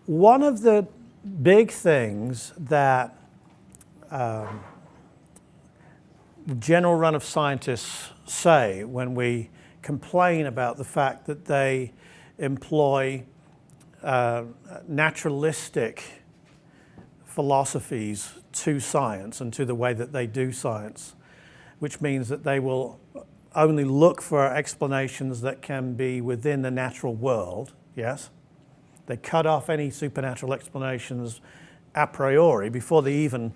One of the big things that general run of scientists say when we complain about the fact that they employ naturalistic philosophies to science and to the way that they do science, which means that they will only look for explanations that can be within the natural world, yes? They cut off any supernatural explanations a priori before they even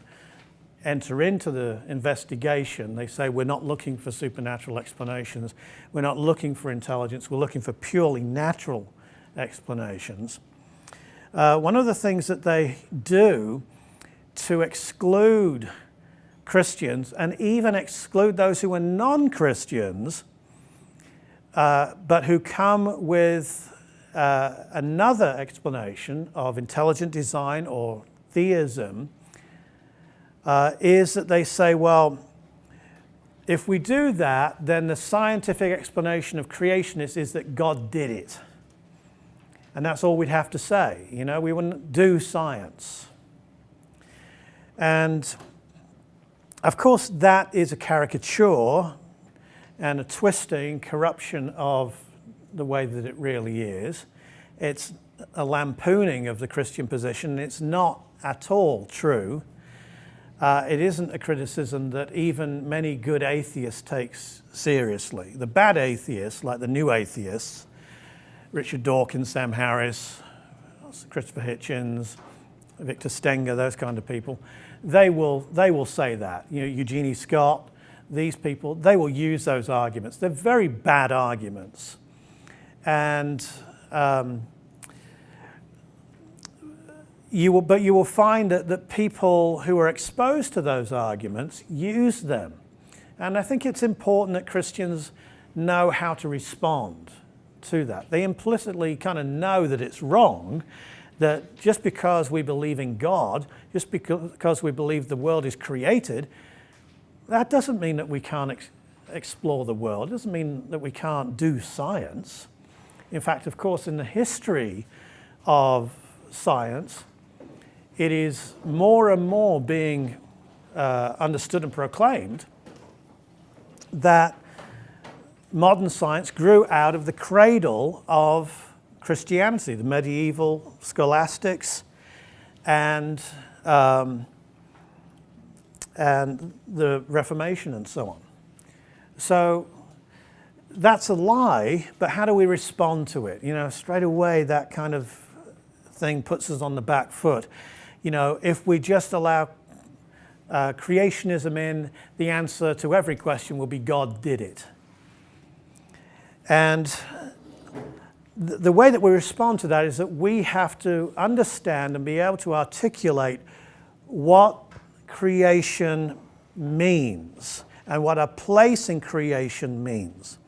enter into the investigation. They say, we're not looking for supernatural explanations, we're not looking for intelligence, we're looking for purely natural explanations. One of the things that they do to exclude Christians and even exclude those who are non-Christians, but who come with another explanation of intelligent design or theism, is that they say, well, if we do that, then the scientific explanation of creation is that God did it. And that's all we'd have to say. You know, we wouldn't do science. And of course, that is a caricature and a twisting, corruption of the way that it really is. It's a lampooning of the Christian position. It's not at all true. It isn't a criticism that even many good atheists take seriously. The bad atheists, like the new atheists, Richard Dawkins, Sam Harris, Christopher Hitchens, Victor Stenger, those kind of people, they will say that. You know, Eugenie Scott, these people, they will use those arguments. They're very bad arguments. And you will find that people who are exposed to those arguments use them. And I think it's important that Christians know how to respond to that. They implicitly kind of know that it's wrong, that just because we believe in God, just because we believe the world is created, that doesn't mean that we can't explore the world. It doesn't mean that we can't do science. In fact, of course, in the history of science, it is more and more being understood and proclaimed that modern science grew out of the cradle of Christianity, the medieval scholastics, and the Reformation and so on. So that's a lie, but how do we respond to it? You know, straight away that kind of thing puts us on the back foot. You know, if we just allow creationism in, the answer to every question will be God did it. And the way that we respond to that is that we have to understand and be able to articulate what creation means and what a place in creation means.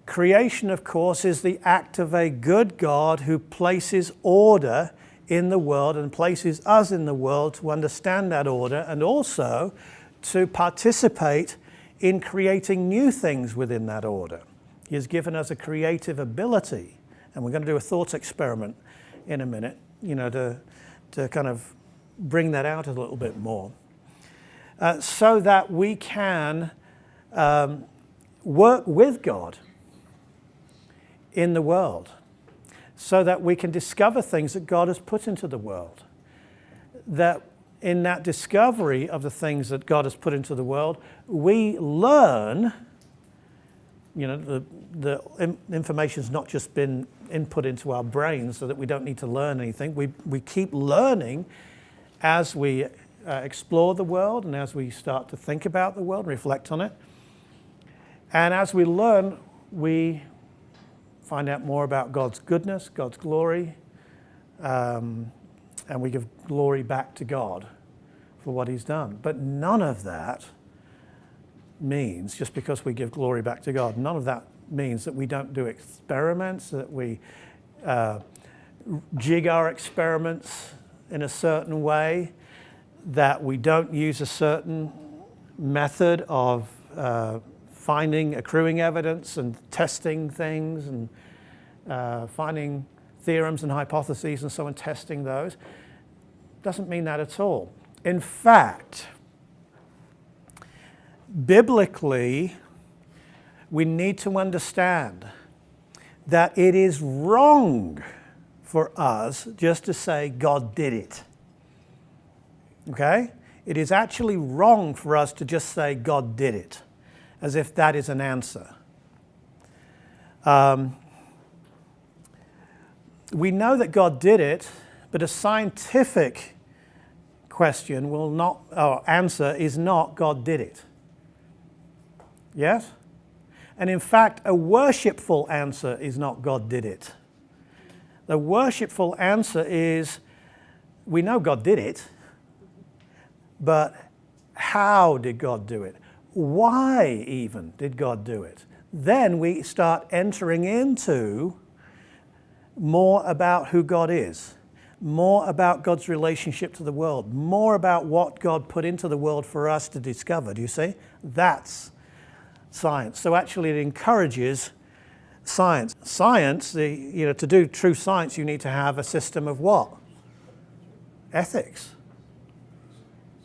Creation, of course, is the act of a good God who places order in the world and places us in the world to understand that order and also to participate in creating new things within that order. He has given us a creative ability, and we're going to do a thought experiment in a minute, you know, to kind of bring that out a little bit more, so that we can work with God in the world, so that we can discover things that God has put into the world. That in that discovery of the things that God has put into the world, we learn. You know, the information's not just been input into our brains so that we don't need to learn anything. We keep learning as we explore the world and as we start to think about the world, reflect on it. And as we learn, we find out more about God's goodness, God's glory, and we give glory back to God for what He's done. But none of that means, just because we give glory back to God, none of that means that we don't do experiments, that we jig our experiments in a certain way, that we don't use a certain method of accruing evidence and testing things and finding theorems and hypotheses and so on, testing those. Doesn't mean that at all. In fact, biblically, we need to understand that it is wrong for us just to say God did it. Okay? It is actually wrong for us to just say God did it, as if that is an answer. We know that God did it, but a scientific question will not, or answer is not God did it. Yes? And in fact, a worshipful answer is not God did it. The worshipful answer is, we know God did it, but how did God do it? Why even did God do it? Then we start entering into more about who God is, more about God's relationship to the world, more about what God put into the world for us to discover. Do you see? That's science. So actually it encourages science. Science, to do true science, you need to have a system of what? Ethics.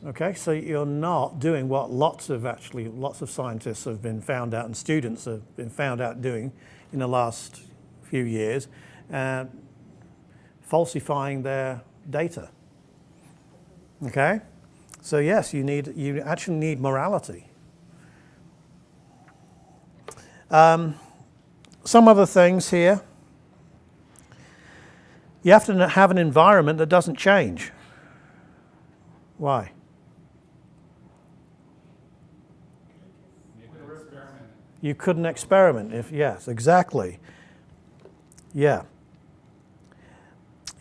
Okay, so you're not doing what lots of scientists have been found out and students have been found out doing in the last few years, falsifying their data. Okay, so yes, you actually need morality. Some other things here. You have to have an environment that doesn't change. Why? You couldn't experiment if, yes, exactly. Yeah.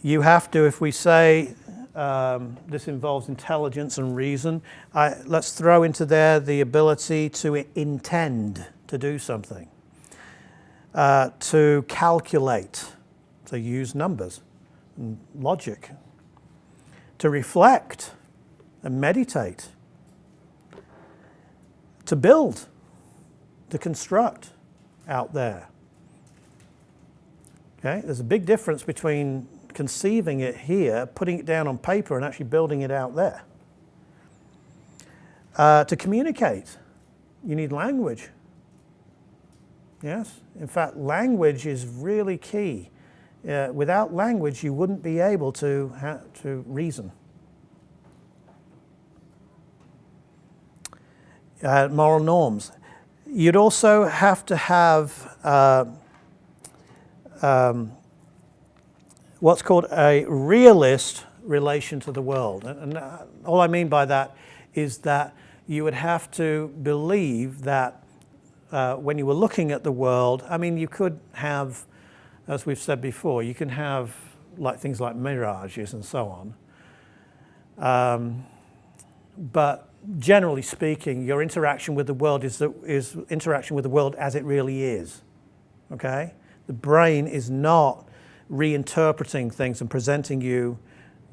You have to, if we say this involves intelligence and reason, let's throw into there the ability to intend to do something, to calculate, to use numbers and logic, to reflect and meditate, to build, to construct out there. Okay, there's a big difference between conceiving it here, putting it down on paper, and actually building it out there. To communicate, you need language. Yes, in fact, language is really key. Without language, you wouldn't be able to reason. Moral norms. You'd also have to have what's called a realist relation to the world. And all I mean by that is that you would have to believe that when you were looking at the world, I mean, you could have, as we've said before, you can have things like mirages and so on. But generally speaking, your interaction with the world is interaction with the world as it really is. Okay? The brain is not reinterpreting things and presenting you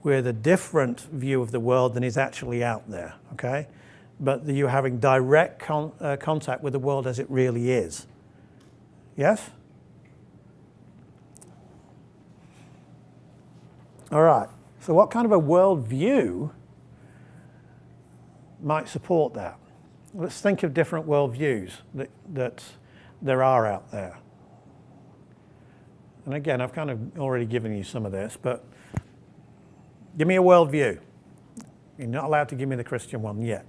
with a different view of the world than is actually out there. Okay? But you're having direct contact with the world as it really is. Yes? All right. So what kind of a worldview might support that? Let's think of different worldviews that there are out there. And again, I've kind of already given you some of this, but give me a worldview. You're not allowed to give me the Christian one yet.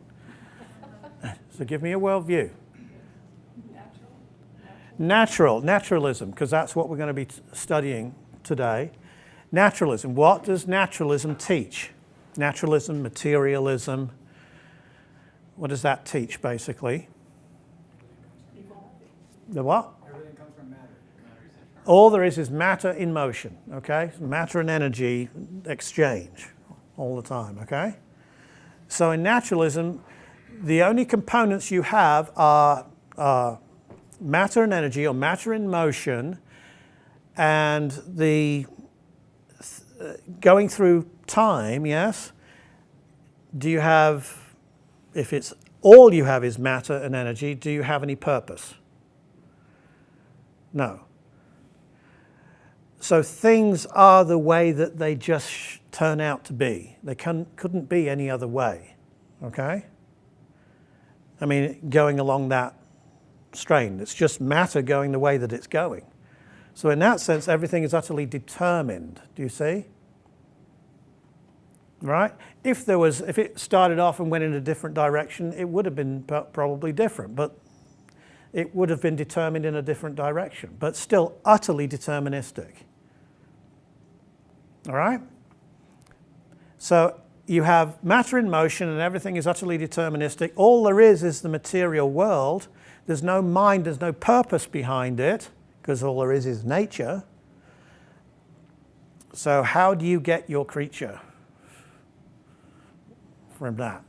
So give me a worldview. Naturalism, because that's what we're going to be studying today. Naturalism. What does naturalism teach? Naturalism, materialism. What does that teach, basically? The what? Everything comes from matter. All there is matter in motion, okay? Matter and energy exchange all the time, okay? So in naturalism, the only components you have are matter and energy, or matter in motion, and the going through time, yes? Do you have, if it's all you have is matter and energy, do you have any purpose? No. So things are the way that they just turn out to be. They couldn't be any other way, okay? I mean, going along that strain. It's just matter going the way that it's going. So in that sense, everything is utterly determined. Do you see? Right? If it started off and went in a different direction, it would have been probably different, but it would have been determined in a different direction, but still utterly deterministic. All right? So you have matter in motion and everything is utterly deterministic. All there is the material world. There's no mind, there's no purpose behind it, because all there is nature. So how do you get your creature from that?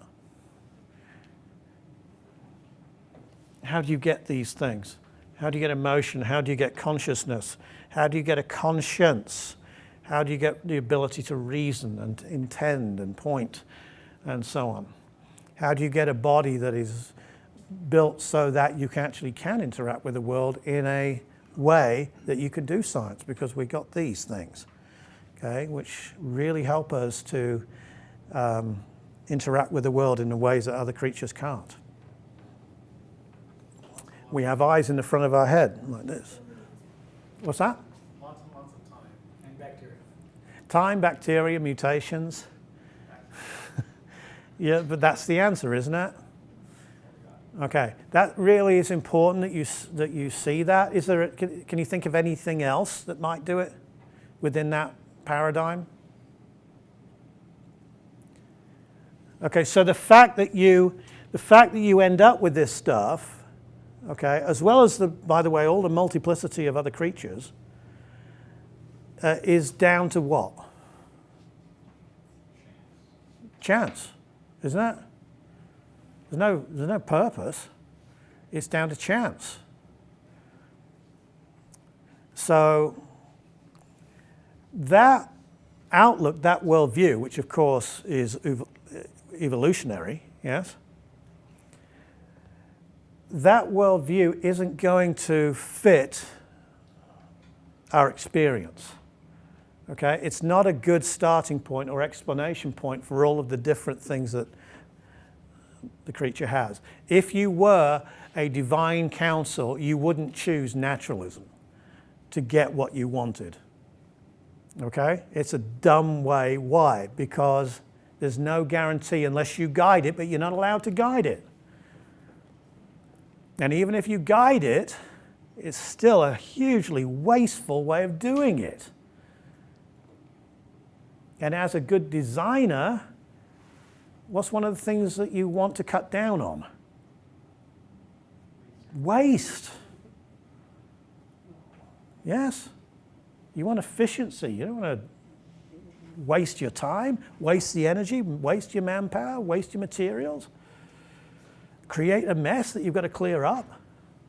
How do you get these things? How do you get emotion? How do you get consciousness? How do you get a conscience? How do you get the ability to reason and intend and point and so on? How do you get a body that is built so that you actually can interact with the world in a way that you can do science? Because we got these things, okay, which really help us to interact with the world in the ways that other creatures can't. We have eyes in the front of our head, like this. What's that? Lots and lots of time. And bacteria. Time, bacteria, mutations. Yeah, but that's the answer, isn't it? Okay, that really is important that you see that. Is there? Can you think of anything else that might do it within that paradigm? Okay, so the fact that you end up with this stuff, okay, as well as by the way, all the multiplicity of other creatures, is down to what? Chance, isn't it? There's no purpose. It's down to chance. So that outlook, that worldview, which of course is evolutionary, yes? That worldview isn't going to fit our experience. Okay? It's not a good starting point or explanation point for all of the different things that the creature has. If you were a divine counsel, you wouldn't choose naturalism to get what you wanted. Okay? It's a dumb way. Why? Because there's no guarantee unless you guide it, but you're not allowed to guide it. And even if you guide it, it's still a hugely wasteful way of doing it. And as a good designer, what's one of the things that you want to cut down on? Waste. Yes? You want efficiency. You don't want to waste your time, waste the energy, waste your manpower, waste your materials. Create a mess that you've got to clear up,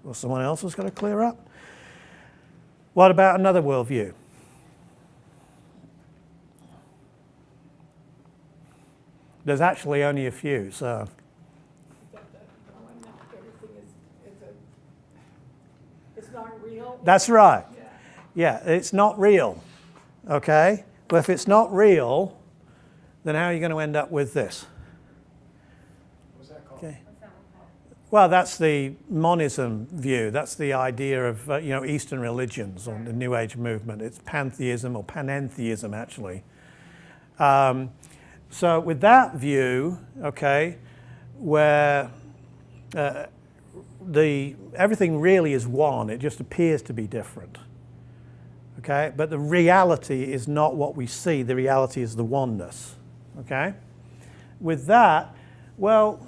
or someone else has got to clear up. What about another worldview? There's actually only a few, so. It's not real? That's right. Yeah, it's not real, okay? But if it's not real, then how are you going to end up with this? What's that called? Okay. Well, that's the monism view. That's the idea of Eastern religions or the New Age movement. It's pantheism or panentheism, actually. So with that view, okay, where everything really is one, it just appears to be different. Okay, but the reality is not what we see. The reality is the oneness. Okay, with that, well,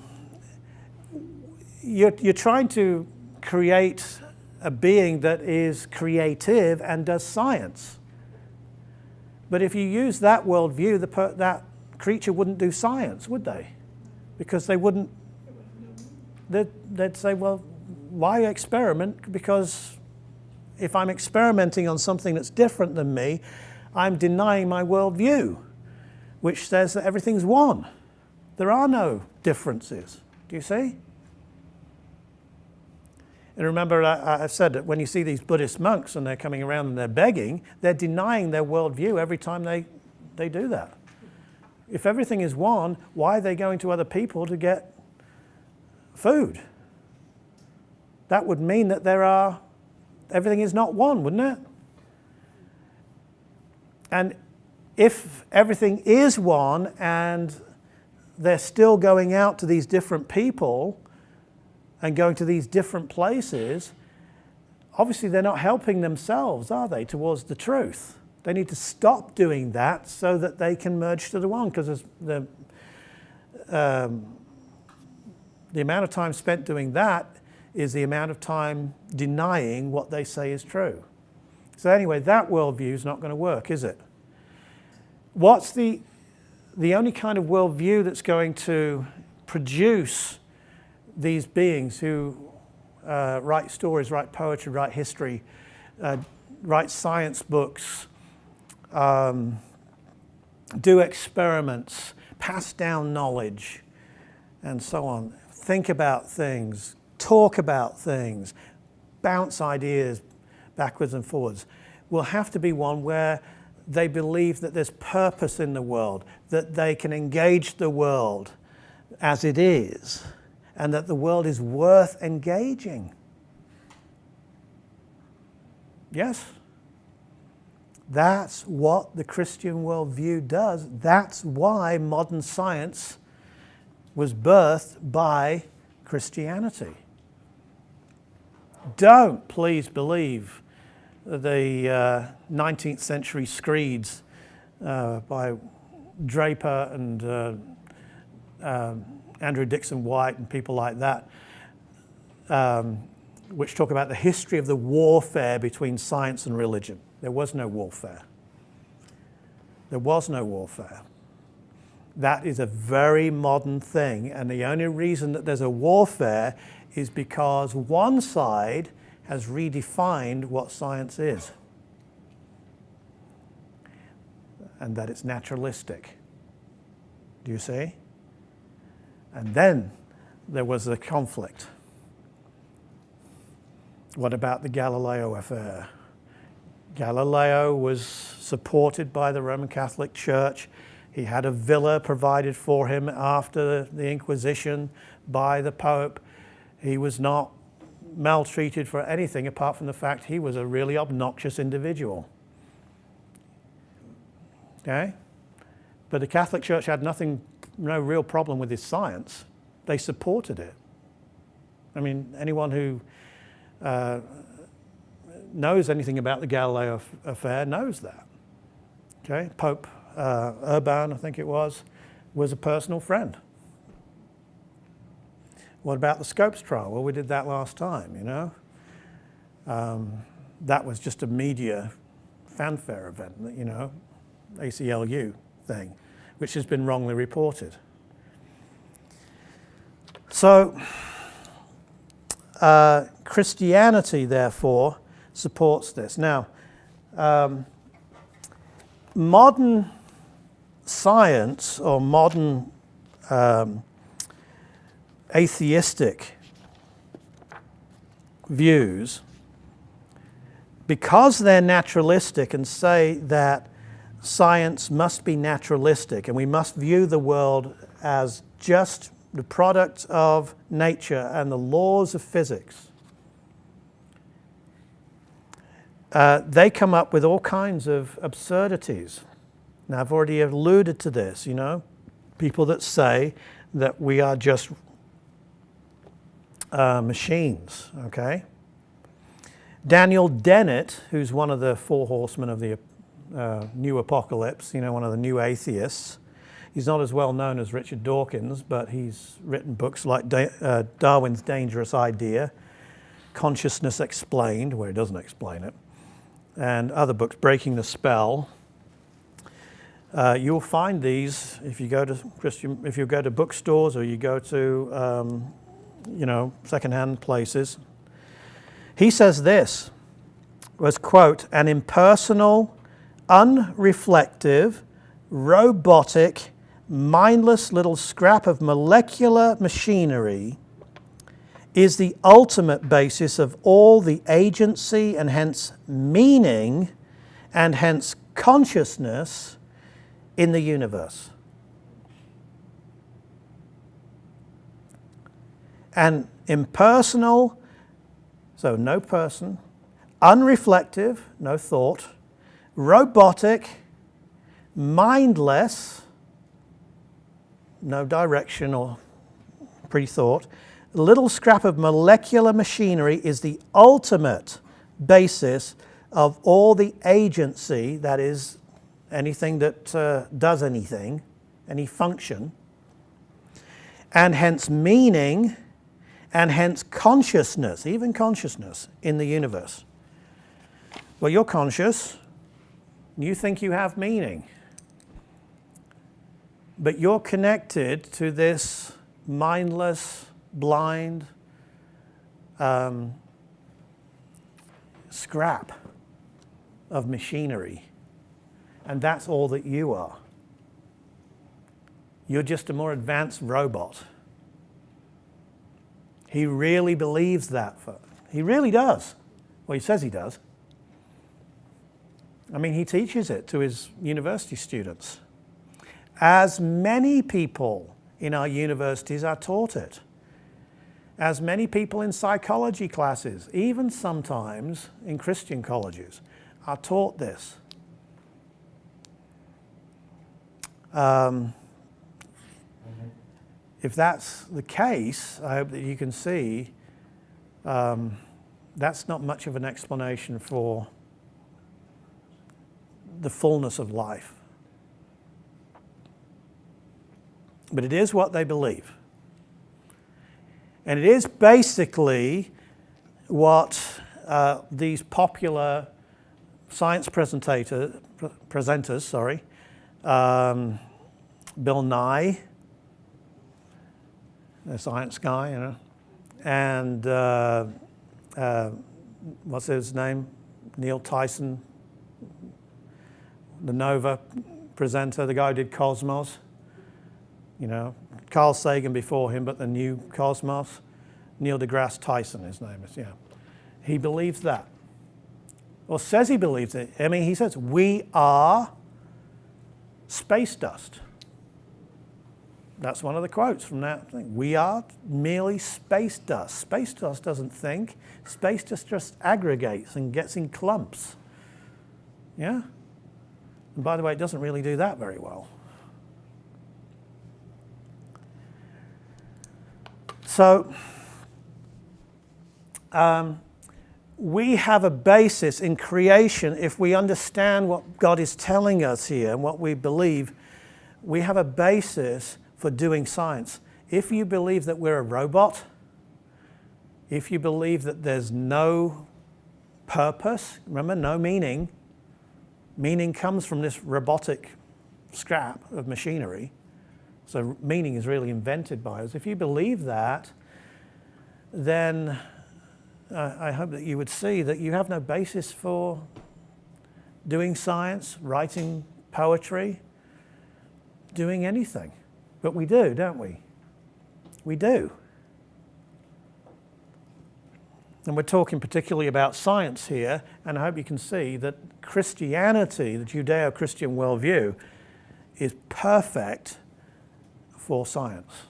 you're trying to create a being that is creative and does science. But if you use that worldview, that creature wouldn't do science, would they? Because they wouldn't. They'd say, well, why experiment? Because if I'm experimenting on something that's different than me, I'm denying my worldview, which says that everything's one. There are no differences. Do you see? And remember, I've said that when you see these Buddhist monks and they're coming around and they're begging, they're denying their worldview every time they do that. If everything is one, why are they going to other people to get food? That would mean that everything is not one, wouldn't it? And if everything is one and they're still going out to these different people and going to these different places, obviously they're not helping themselves, are they, towards the truth? They need to stop doing that so that they can merge to the one, because the amount of time spent doing that is the amount of time denying what they say is true. So anyway, that worldview is not going to work, is it? What's the only kind of worldview that's going to produce these beings who write stories, write poetry, write history, write science books, do experiments, pass down knowledge, and so on. Think about things, talk about things, bounce ideas backwards and forwards. Will have to be one where they believe that there's purpose in the world, that they can engage the world as it is, and that the world is worth engaging. Yes? That's what the Christian worldview does. That's why modern science was birthed by Christianity. Don't please believe the 19th century screeds by Draper and Andrew Dixon White and people like that, which talk about the history of the warfare between science and religion. There was no warfare. There was no warfare. That is a very modern thing, and the only reason that there's a warfare is because one side has redefined what science is, and that it's naturalistic. Do you see? And then there was a conflict. What about the Galileo affair? Galileo was supported by the Roman Catholic Church. He had a villa provided for him after the Inquisition by the Pope. He was not maltreated for anything apart from the fact he was a really obnoxious individual. Okay? But the Catholic Church had no real problem with his science. They supported it. I mean, anyone who knows anything about the Galileo affair knows that. Okay? Pope Urban, I think it was a personal friend. What about the Scopes trial? Well, we did that last time, you know. That was just a media fanfare event, you know, ACLU thing, which has been wrongly reported. So, Christianity, therefore, supports this. Now, modern science or modern atheistic views, because they're naturalistic and say that science must be naturalistic and we must view the world as just the product of nature and the laws of physics, they come up with all kinds of absurdities. Now, I've already alluded to this, you know, people that say that we are just machines, okay? Daniel Dennett, who's one of the four horsemen of the New Apocalypse, you know, one of the new atheists. He's not as well known as Richard Dawkins, but he's written books like Darwin's Dangerous Idea, Consciousness Explained, where he doesn't explain it, and other books, Breaking the Spell. You'll find these if you go to bookstores or you go to secondhand places. He says this was, quote, an impersonal, unreflective, robotic, mindless little scrap of molecular machinery is the ultimate basis of all the agency and hence meaning and hence consciousness in the universe. And impersonal, so no person, unreflective, no thought, robotic, mindless, no direction or pre-thought, little scrap of molecular machinery is the ultimate basis of all the agency, that is, anything that does anything, any function, and hence meaning, and hence consciousness, even consciousness in the universe. Well, you're conscious, you think you have meaning, but you're connected to this mindless, blind scrap of machinery, and that's all that you are. You're just a more advanced robot. He really believes that. He really does. Well, he says he does. I mean, he teaches it to his university students. As many people in our universities are taught it. As many people in psychology classes, even sometimes in Christian colleges, are taught this. If that's the case, I hope that you can see that's not much of an explanation for the fullness of life. But it is what they believe. And it is basically what these popular science presenters, Bill Nye, the science guy, you know, and what's his name? Neil Tyson, the Nova presenter, the guy who did Cosmos. You know, Carl Sagan before him, but the new Cosmos. Neil deGrasse Tyson, his name is, yeah. He believes that. Or says he believes it. I mean, he says, we are space dust. That's one of the quotes from that thing. We are merely space dust. Space dust doesn't think. Space dust just aggregates and gets in clumps. Yeah? And by the way, it doesn't really do that very well. So, we have a basis in creation. If we understand what God is telling us here and what we believe, we have a basis for doing science. If you believe that we're a robot, if you believe that there's no purpose, remember, no meaning, meaning comes from this robotic scrap of machinery, so meaning is really invented by us. If you believe that, then I hope that you would see that you have no basis for doing science, writing poetry, doing anything. But we do, don't we? We do. And we're talking particularly about science here, and I hope you can see that Christianity, the Judeo-Christian worldview, is perfect for science.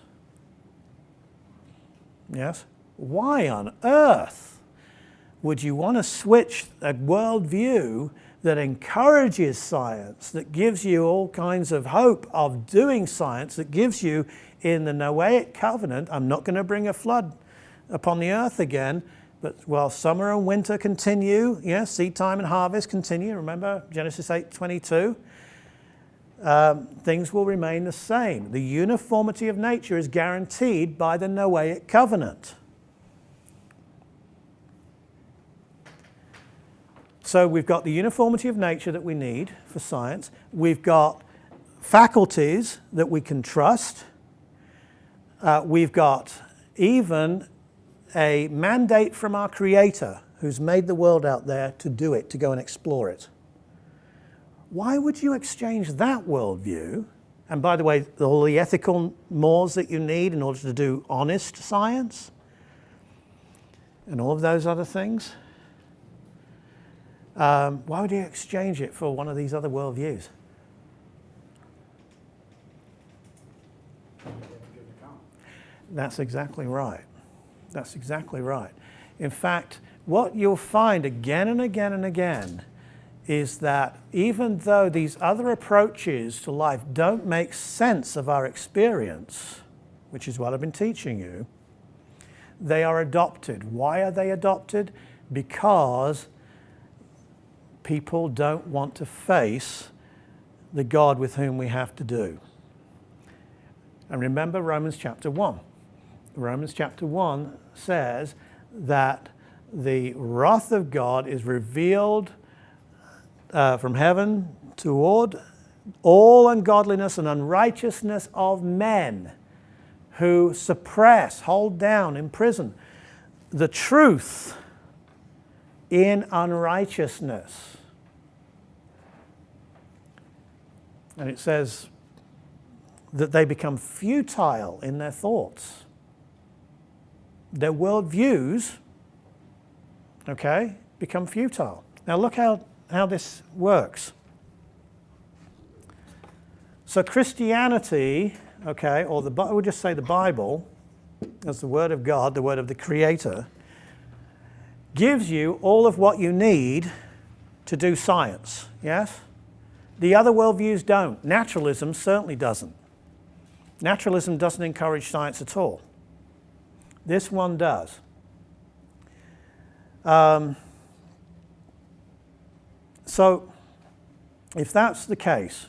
Yes? Why on earth would you want to switch a worldview that encourages science, that gives you all kinds of hope of doing science, that gives you in the Noahic covenant, I'm not going to bring a flood upon the earth again, but while summer and winter continue, yes, seed time and harvest continue, remember Genesis 8:22, things will remain the same. The uniformity of nature is guaranteed by the Noahic covenant. So we've got the uniformity of nature that we need for science. We've got faculties that we can trust. We've got even a mandate from our Creator, who's made the world out there, to do it, to go and explore it. Why would you exchange that worldview? And by the way, all the ethical mores that you need in order to do honest science, and all of those other things, why would you exchange it for one of these other worldviews? They have to give an account. That's exactly right. That's exactly right. In fact, what you'll find again and again and again is that even though these other approaches to life don't make sense of our experience, which is what I've been teaching you, they are adopted. Why are they adopted? Because people don't want to face the God with whom we have to do. And remember Romans chapter 1. Romans chapter 1 says that the wrath of God is revealed from heaven toward all ungodliness and unrighteousness of men who suppress, hold down, imprison the truth in unrighteousness. And it says that they become futile in their thoughts. Their worldviews, okay, become futile. Now look how this works. So Christianity, okay, or we'll just say the Bible, as the Word of God, the Word of the Creator, gives you all of what you need to do science, yes? The other worldviews don't. Naturalism certainly doesn't. Naturalism doesn't encourage science at all. This one does. So, if that's the case,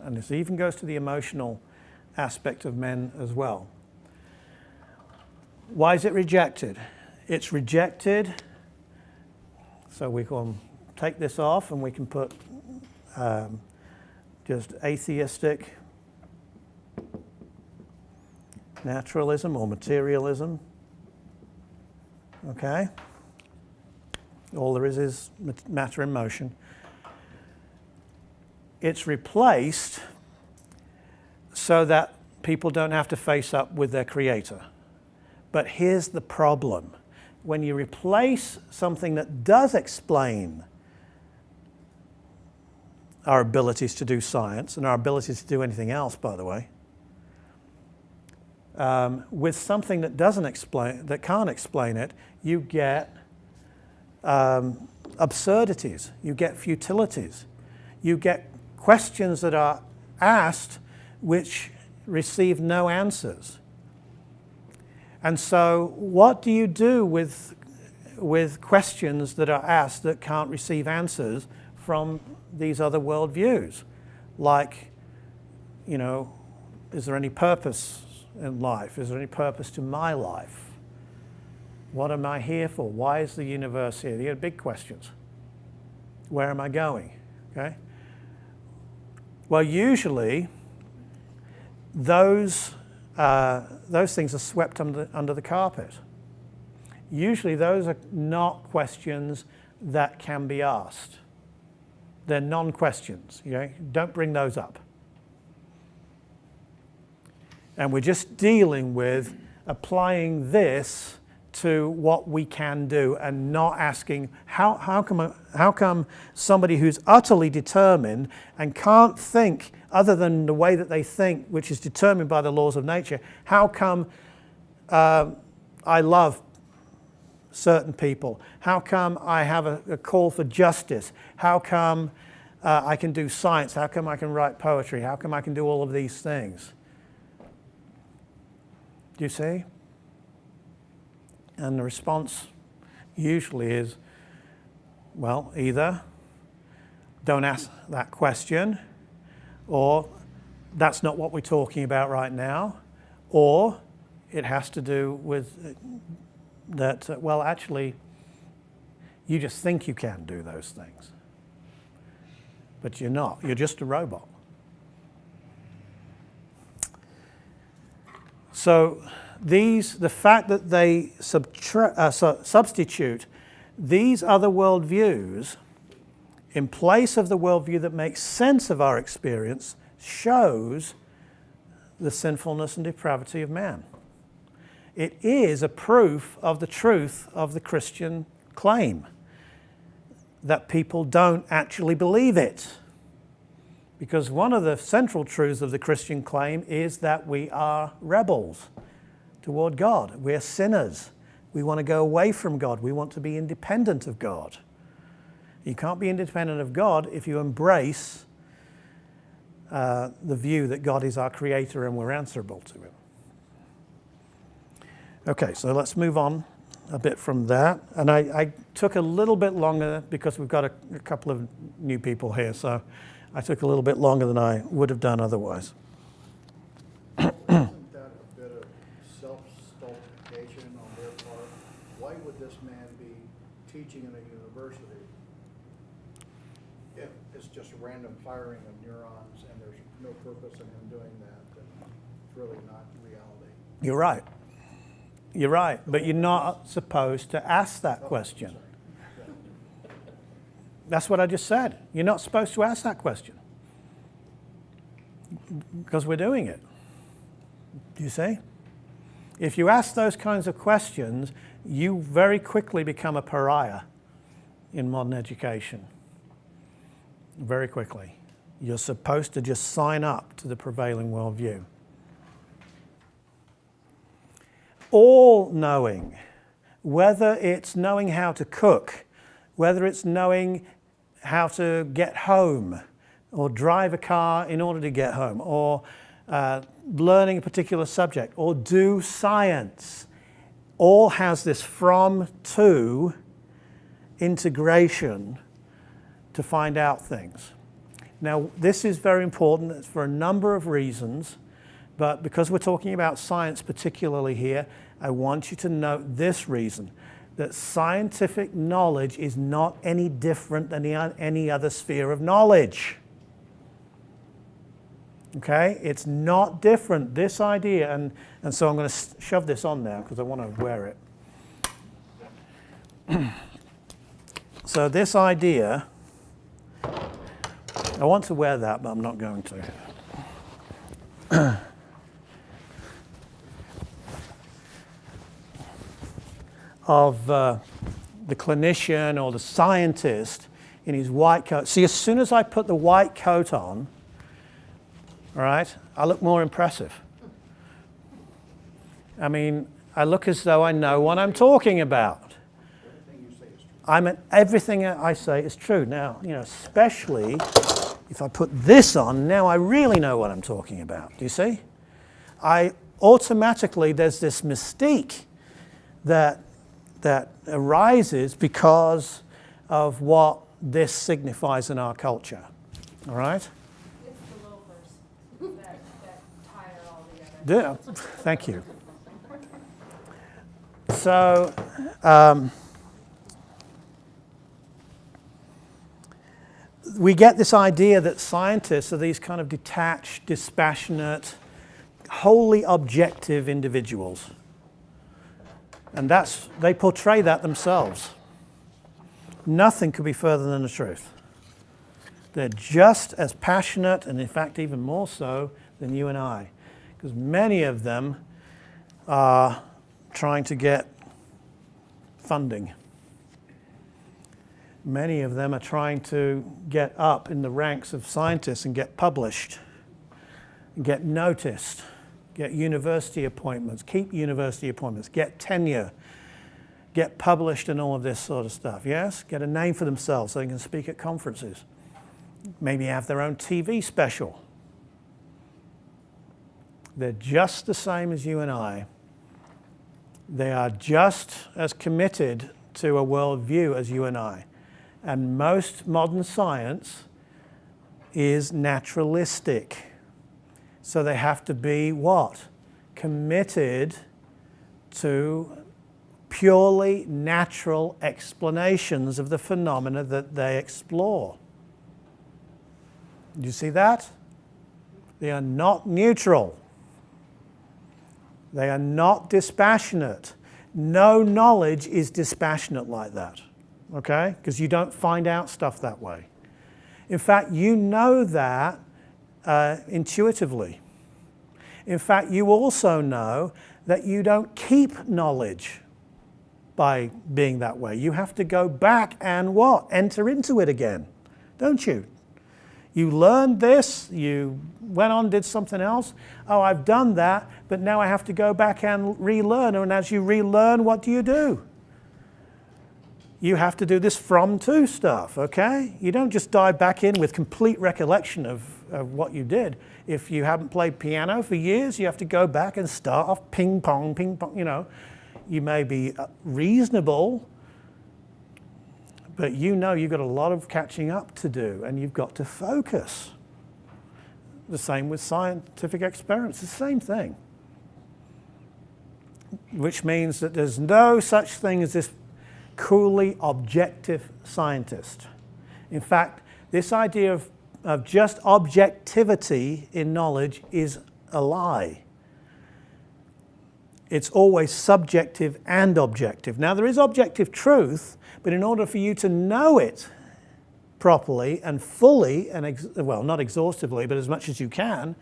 and this even goes to the emotional aspect of men as well, why is it rejected? It's rejected, so we can take this off and we can put just atheistic naturalism or materialism. Okay? All there is matter in motion. It's replaced so that people don't have to face up with their Creator. But here's the problem. When you replace something that does explain our abilities to do science, and our abilities to do anything else, by the way, with something that doesn't explain, that can't explain it, you get absurdities, you get futilities, you get questions that are asked which receive no answers. And so what do you do with questions that are asked that can't receive answers from these other worldviews? Like, you know, is there any purpose in life? Is there any purpose to my life? What am I here for? Why is the universe here? These are big questions. Where am I going? Okay. Well, usually those things are swept under the carpet. Usually those are not questions that can be asked. They're non-questions. You know? Don't bring those up. And we're just dealing with applying this to what we can do and not asking, how come somebody who's utterly determined and can't think other than the way that they think, which is determined by the laws of nature, how come I love certain people? How come I have a call for justice? How come I can do science? How come I can write poetry? How come I can do all of these things? Do you see? And the response usually is, well, either don't ask that question, or that's not what we're talking about right now, or it has to do with that, well, actually, you just think you can do those things. But you're not. You're just a robot. So the fact that they substitute these other worldviews in place of the worldview that makes sense of our experience shows the sinfulness and depravity of man. It is a proof of the truth of the Christian claim that people don't actually believe it. Because one of the central truths of the Christian claim is that we are rebels toward God. We're sinners. We want to go away from God. We want to be independent of God. You can't be independent of God if you embrace the view that God is our creator and we're answerable to him. Okay, so let's move on a bit from that. And I took a little bit longer because we've got a couple of new people here, so I took a little bit longer than I would have done otherwise. Isn't that a bit of self-stultification on their part? Why would this man be teaching in a university if it's just random firing of neurons and there's no purpose in him doing that, and it's really not reality? You're right. You're right, but you're not supposed to ask that question. That's what I just said. You're not supposed to ask that question because we're doing it. Do you see? If you ask those kinds of questions, you very quickly become a pariah in modern education. Very quickly. You're supposed to just sign up to the prevailing worldview. All knowing, whether it's knowing how to cook, whether it's knowing how to get home or drive a car in order to get home, or learning a particular subject, or do science, all has this from-to integration to find out things. Now, this is very important for a number of reasons, but because we're talking about science particularly here, I want you to note this reason, that scientific knowledge is not any different than any other sphere of knowledge. Okay? It's not different. This idea, and so I'm going to shove this on now because I want to wear it. So this idea, I want to wear that, but I'm not going to. Of the clinician or the scientist in his white coat. See, as soon as I put the white coat on, all right, I look more impressive. I mean, I look as though I know what I'm talking about. Everything I say is true. Now, especially if I put this on, now I really know what I'm talking about. Do you see? There's this mystique that arises because of what this signifies in our culture. All right? It's the loafers that tie it all together. Yeah, thank you. So, we get this idea that scientists are these kind of detached, dispassionate, wholly objective individuals. And they portray that themselves. Nothing could be further than the truth. They're just as passionate, and in fact even more so, than you and I. Because many of them are trying to get funding. Many of them are trying to get up in the ranks of scientists and get published, and get noticed. Get university appointments, keep university appointments, get tenure, get published and all of this sort of stuff, yes? Get a name for themselves so they can speak at conferences. Maybe have their own TV special. They're just the same as you and I. They are just as committed to a worldview as you and I. And most modern science is naturalistic. So they have to be what? Committed to purely natural explanations of the phenomena that they explore. Do you see that? They are not neutral. They are not dispassionate. No knowledge is dispassionate like that, okay? Because you don't find out stuff that way. In fact, you know that intuitively. In fact, you also know that you don't keep knowledge by being that way. You have to go back and what? Enter into it again, don't you? You learned this, you went on, did something else. Oh, I've done that, but now I have to go back and relearn. And as you relearn, what do? You have to do this from to stuff, okay? You don't just dive back in with complete recollection of what you did. If you haven't played piano for years, you have to go back and start off ping pong, you know. You may be reasonable, but you know you've got a lot of catching up to do, and you've got to focus. The same with scientific experiments, the same thing. Which means that there's no such thing as this coolly objective scientist. In fact, this idea of just objectivity in knowledge is a lie. It's always subjective and objective. Now, there is objective truth, but in order for you to know it properly and fully, and well, not exhaustively, but as much as you can,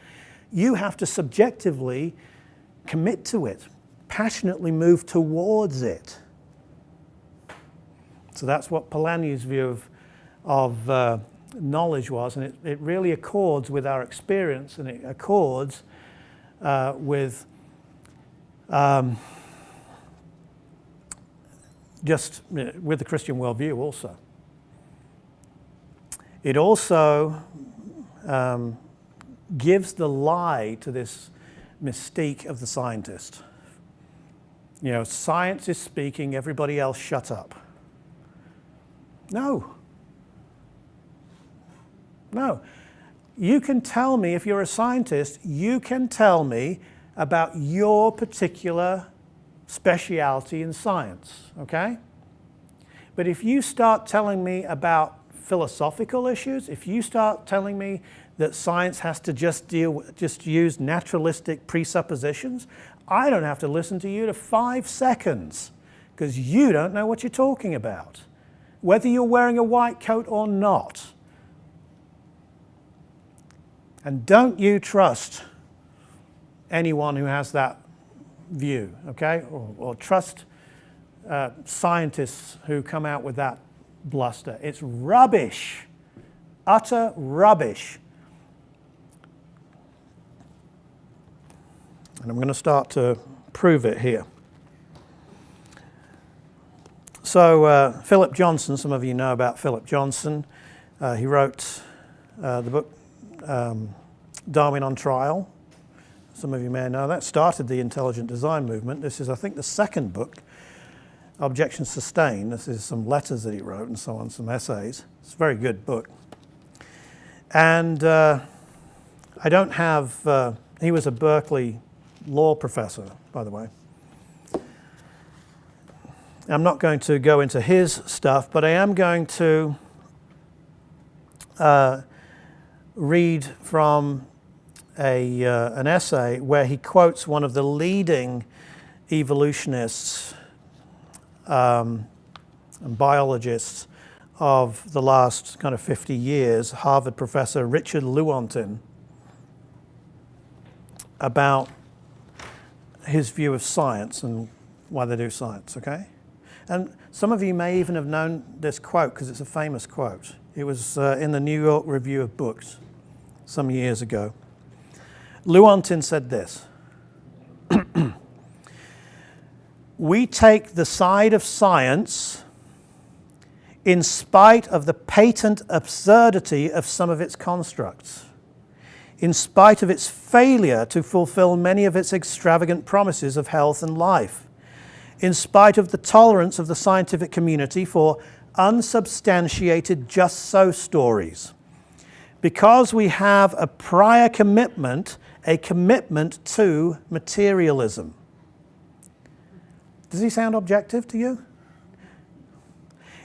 you have to subjectively commit to it, passionately move towards it. So that's what Polanyi's view of knowledge was, and it really accords with our experience, and it accords with just with the Christian worldview also. It also gives the lie to this mystique of the scientist. You know, science is speaking, everybody else shut up. No. You can tell me, if you're a scientist, you can tell me about your particular speciality in science, okay? But if you start telling me about philosophical issues, if you start telling me that science has to just use naturalistic presuppositions, I don't have to listen to you to 5 seconds, because you don't know what you're talking about, whether you're wearing a white coat or not. And don't you trust anyone who has that view, okay? Or trust scientists who come out with that bluster. It's rubbish, utter rubbish. And I'm going to start to prove it here. So Philip Johnson, some of you know about Philip Johnson. He wrote the book Darwin on Trial. Some of you may know that. Started the intelligent design movement. This is, I think, the second book, Objections Sustained. This is some letters that he wrote and so on, some essays. It's a very good book. And I don't have, he was a Berkeley law professor, by the way. I'm not going to go into his stuff, but I am going to read from an essay where he quotes one of the leading evolutionists and biologists of the last kind of 50 years, Harvard professor Richard Lewontin, about his view of science and why they do science, okay? And some of you may even have known this quote because it's a famous quote. It was in the New York Review of Books some years ago. Lewontin said this: "We take the side of science in spite of the patent absurdity of some of its constructs, in spite of its failure to fulfill many of its extravagant promises of health and life, in spite of the tolerance of the scientific community for unsubstantiated just-so stories, because we have a prior commitment, a commitment to materialism." Does he sound objective to you?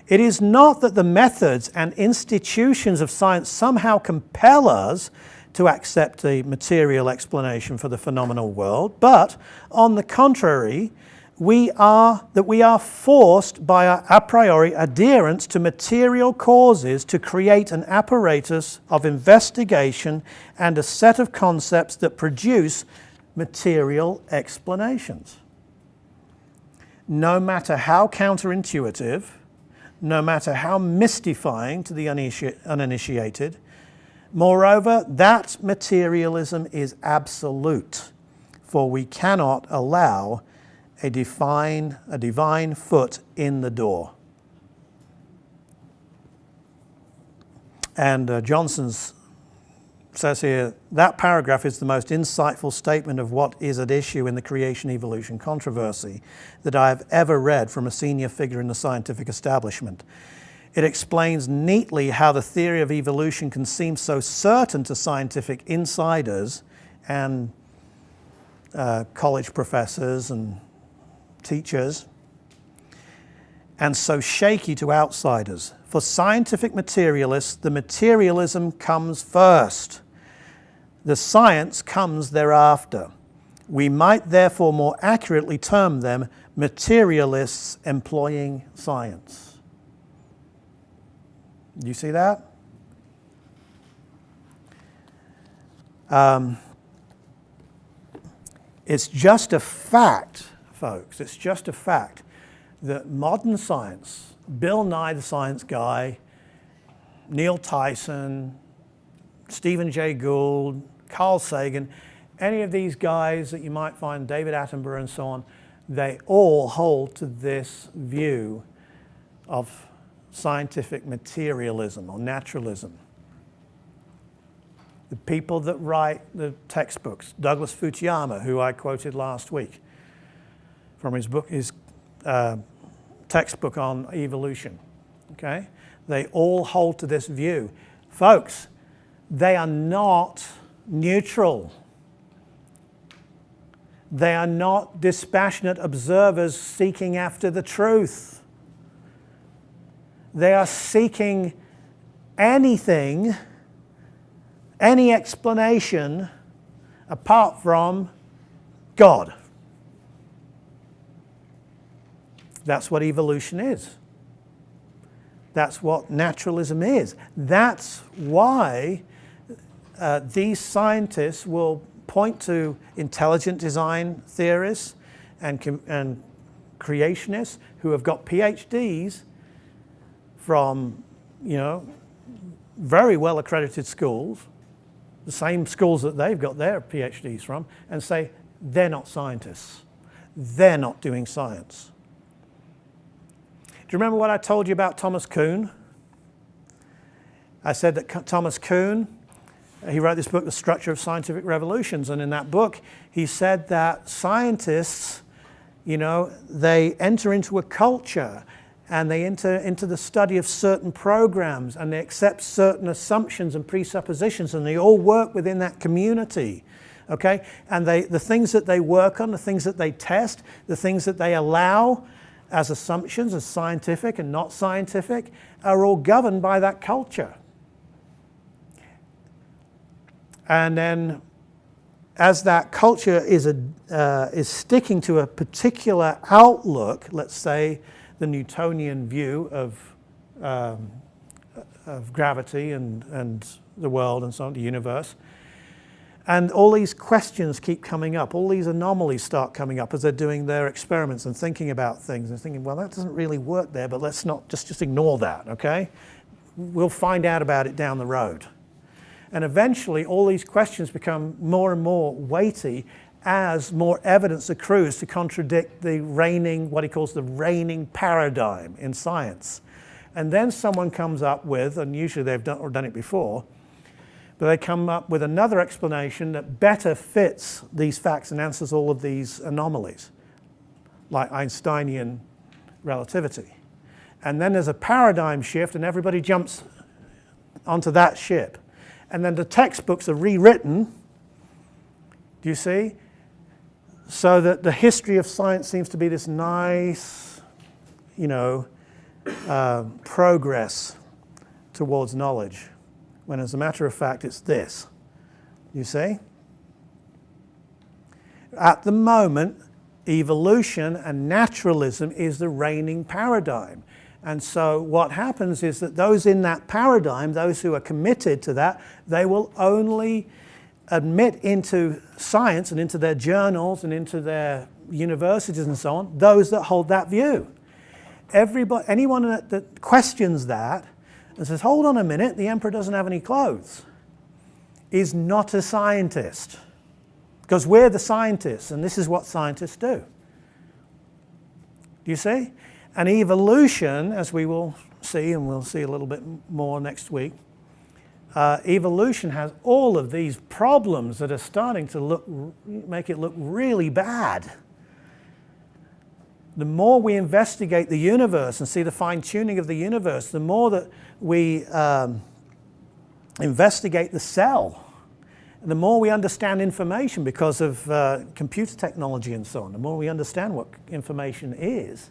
It is not that the methods and institutions of science somehow compel us to accept a material explanation for the phenomenal world, but on the contrary, we are forced by our a priori adherence to material causes to create an apparatus of investigation and a set of concepts that produce material explanations. No matter how counterintuitive, no matter how mystifying to the uninitiated, moreover, that materialism is absolute, for we cannot allow a divine foot in the door. And Johnson's says here, that paragraph is the most insightful statement of what is at issue in the creation-evolution controversy that I have ever read from a senior figure in the scientific establishment. It explains neatly how the theory of evolution can seem so certain to scientific insiders and college professors and teachers, and so shaky to outsiders. For scientific materialists, the materialism comes first. The science comes thereafter. We might therefore more accurately term them materialists employing science. Do you see that? It's just a fact, folks, it's just a fact that modern science, Bill Nye the Science Guy, Neil Tyson, Stephen Jay Gould, Carl Sagan, any of these guys that you might find, David Attenborough and so on, they all hold to this view of scientific materialism or naturalism. The people that write the textbooks, Douglas Fukuyama, who I quoted last week from his book, his textbook on evolution, okay? They all hold to this view. Folks, they are not neutral. They are not dispassionate observers seeking after the truth. They are seeking anything, any explanation apart from God. That's what evolution is. That's what naturalism is. That's why these scientists will point to intelligent design theorists and creationists who have got PhDs from, very well accredited schools, the same schools that they've got their PhDs from, and say they're not scientists. They're not doing science. Do you remember what I told you about Thomas Kuhn? I said that Thomas Kuhn, he wrote this book, The Structure of Scientific Revolutions, and in that book he said that scientists, they enter into a culture and they enter into the study of certain programs and they accept certain assumptions and presuppositions and they all work within that community, okay? And the things that they work on, the things that they test, the things that they allow as assumptions, as scientific and not scientific, are all governed by that culture. And then as that culture is sticking to a particular outlook, let's say the Newtonian view of gravity and the world and so on, the universe, and all these questions keep coming up, all these anomalies start coming up as they're doing their experiments and thinking about things and thinking, well, that doesn't really work there, but let's not just ignore that, okay? We'll find out about it down the road. And eventually all these questions become more and more weighty as more evidence accrues to contradict the reigning, what he calls the reigning paradigm in science. And then someone comes up with, and usually they've done it before, but they come up with another explanation that better fits these facts and answers all of these anomalies, like Einsteinian relativity. And then there's a paradigm shift and everybody jumps onto that ship. And then the textbooks are rewritten, do you see? So that the history of science seems to be this nice, progress towards knowledge, when as a matter of fact it's this, you see? At the moment, evolution and naturalism is the reigning paradigm. And so what happens is that those in that paradigm, those who are committed to that, they will only admit into science and into their journals and into their universities and so on, those that hold that view. Anyone that questions that and says, hold on a minute, the emperor doesn't have any clothes, is not a scientist. Because we're the scientists, and this is what scientists do. Do you see? And evolution, as we will see, and we'll see a little bit more next week, evolution has all of these problems that are starting to make it look really bad. The more we investigate the universe and see the fine-tuning of the universe, the more that we investigate the cell, and the more we understand information because of computer technology and so on, the more we understand what information is,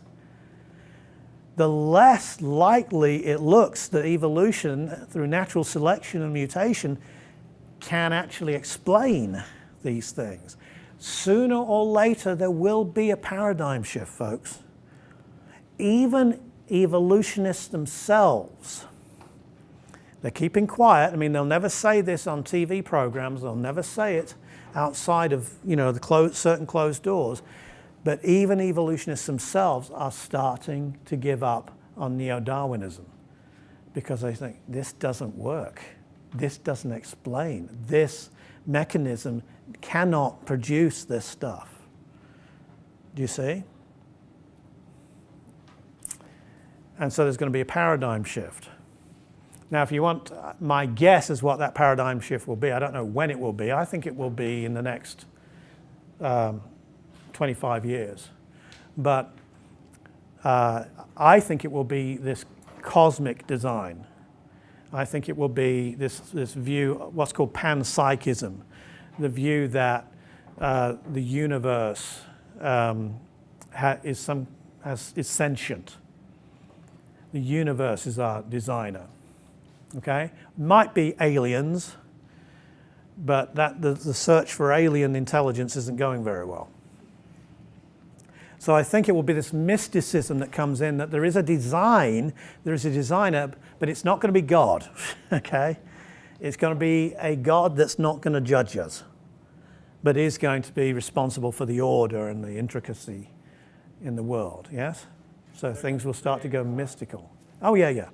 the less likely it looks that evolution, through natural selection and mutation, can actually explain these things. Sooner or later, there will be a paradigm shift, folks. Even evolutionists themselves, they're keeping quiet. I mean, they'll never say this on TV programs. They'll never say it outside of, the certain closed doors. But even evolutionists themselves are starting to give up on neo-Darwinism because they think this doesn't work. This doesn't explain. This mechanism cannot produce this stuff. Do you see? And so there's going to be a paradigm shift. Now, if you want my guess as what that paradigm shift will be, I don't know when it will be. I think it will be in the next 25 years. But I think it will be this cosmic design. I think it will be this view, what's called panpsychism, the view that the universe is sentient. The universe is our designer. Okay? Might be aliens, but the search for alien intelligence isn't going very well. So I think it will be this mysticism that comes in, that there is a designer, but it's not going to be God, okay? It's going to be a God that's not going to judge us, but is going to be responsible for the order and the intricacy in the world, yes? So things will start to go mystical. Oh, yeah.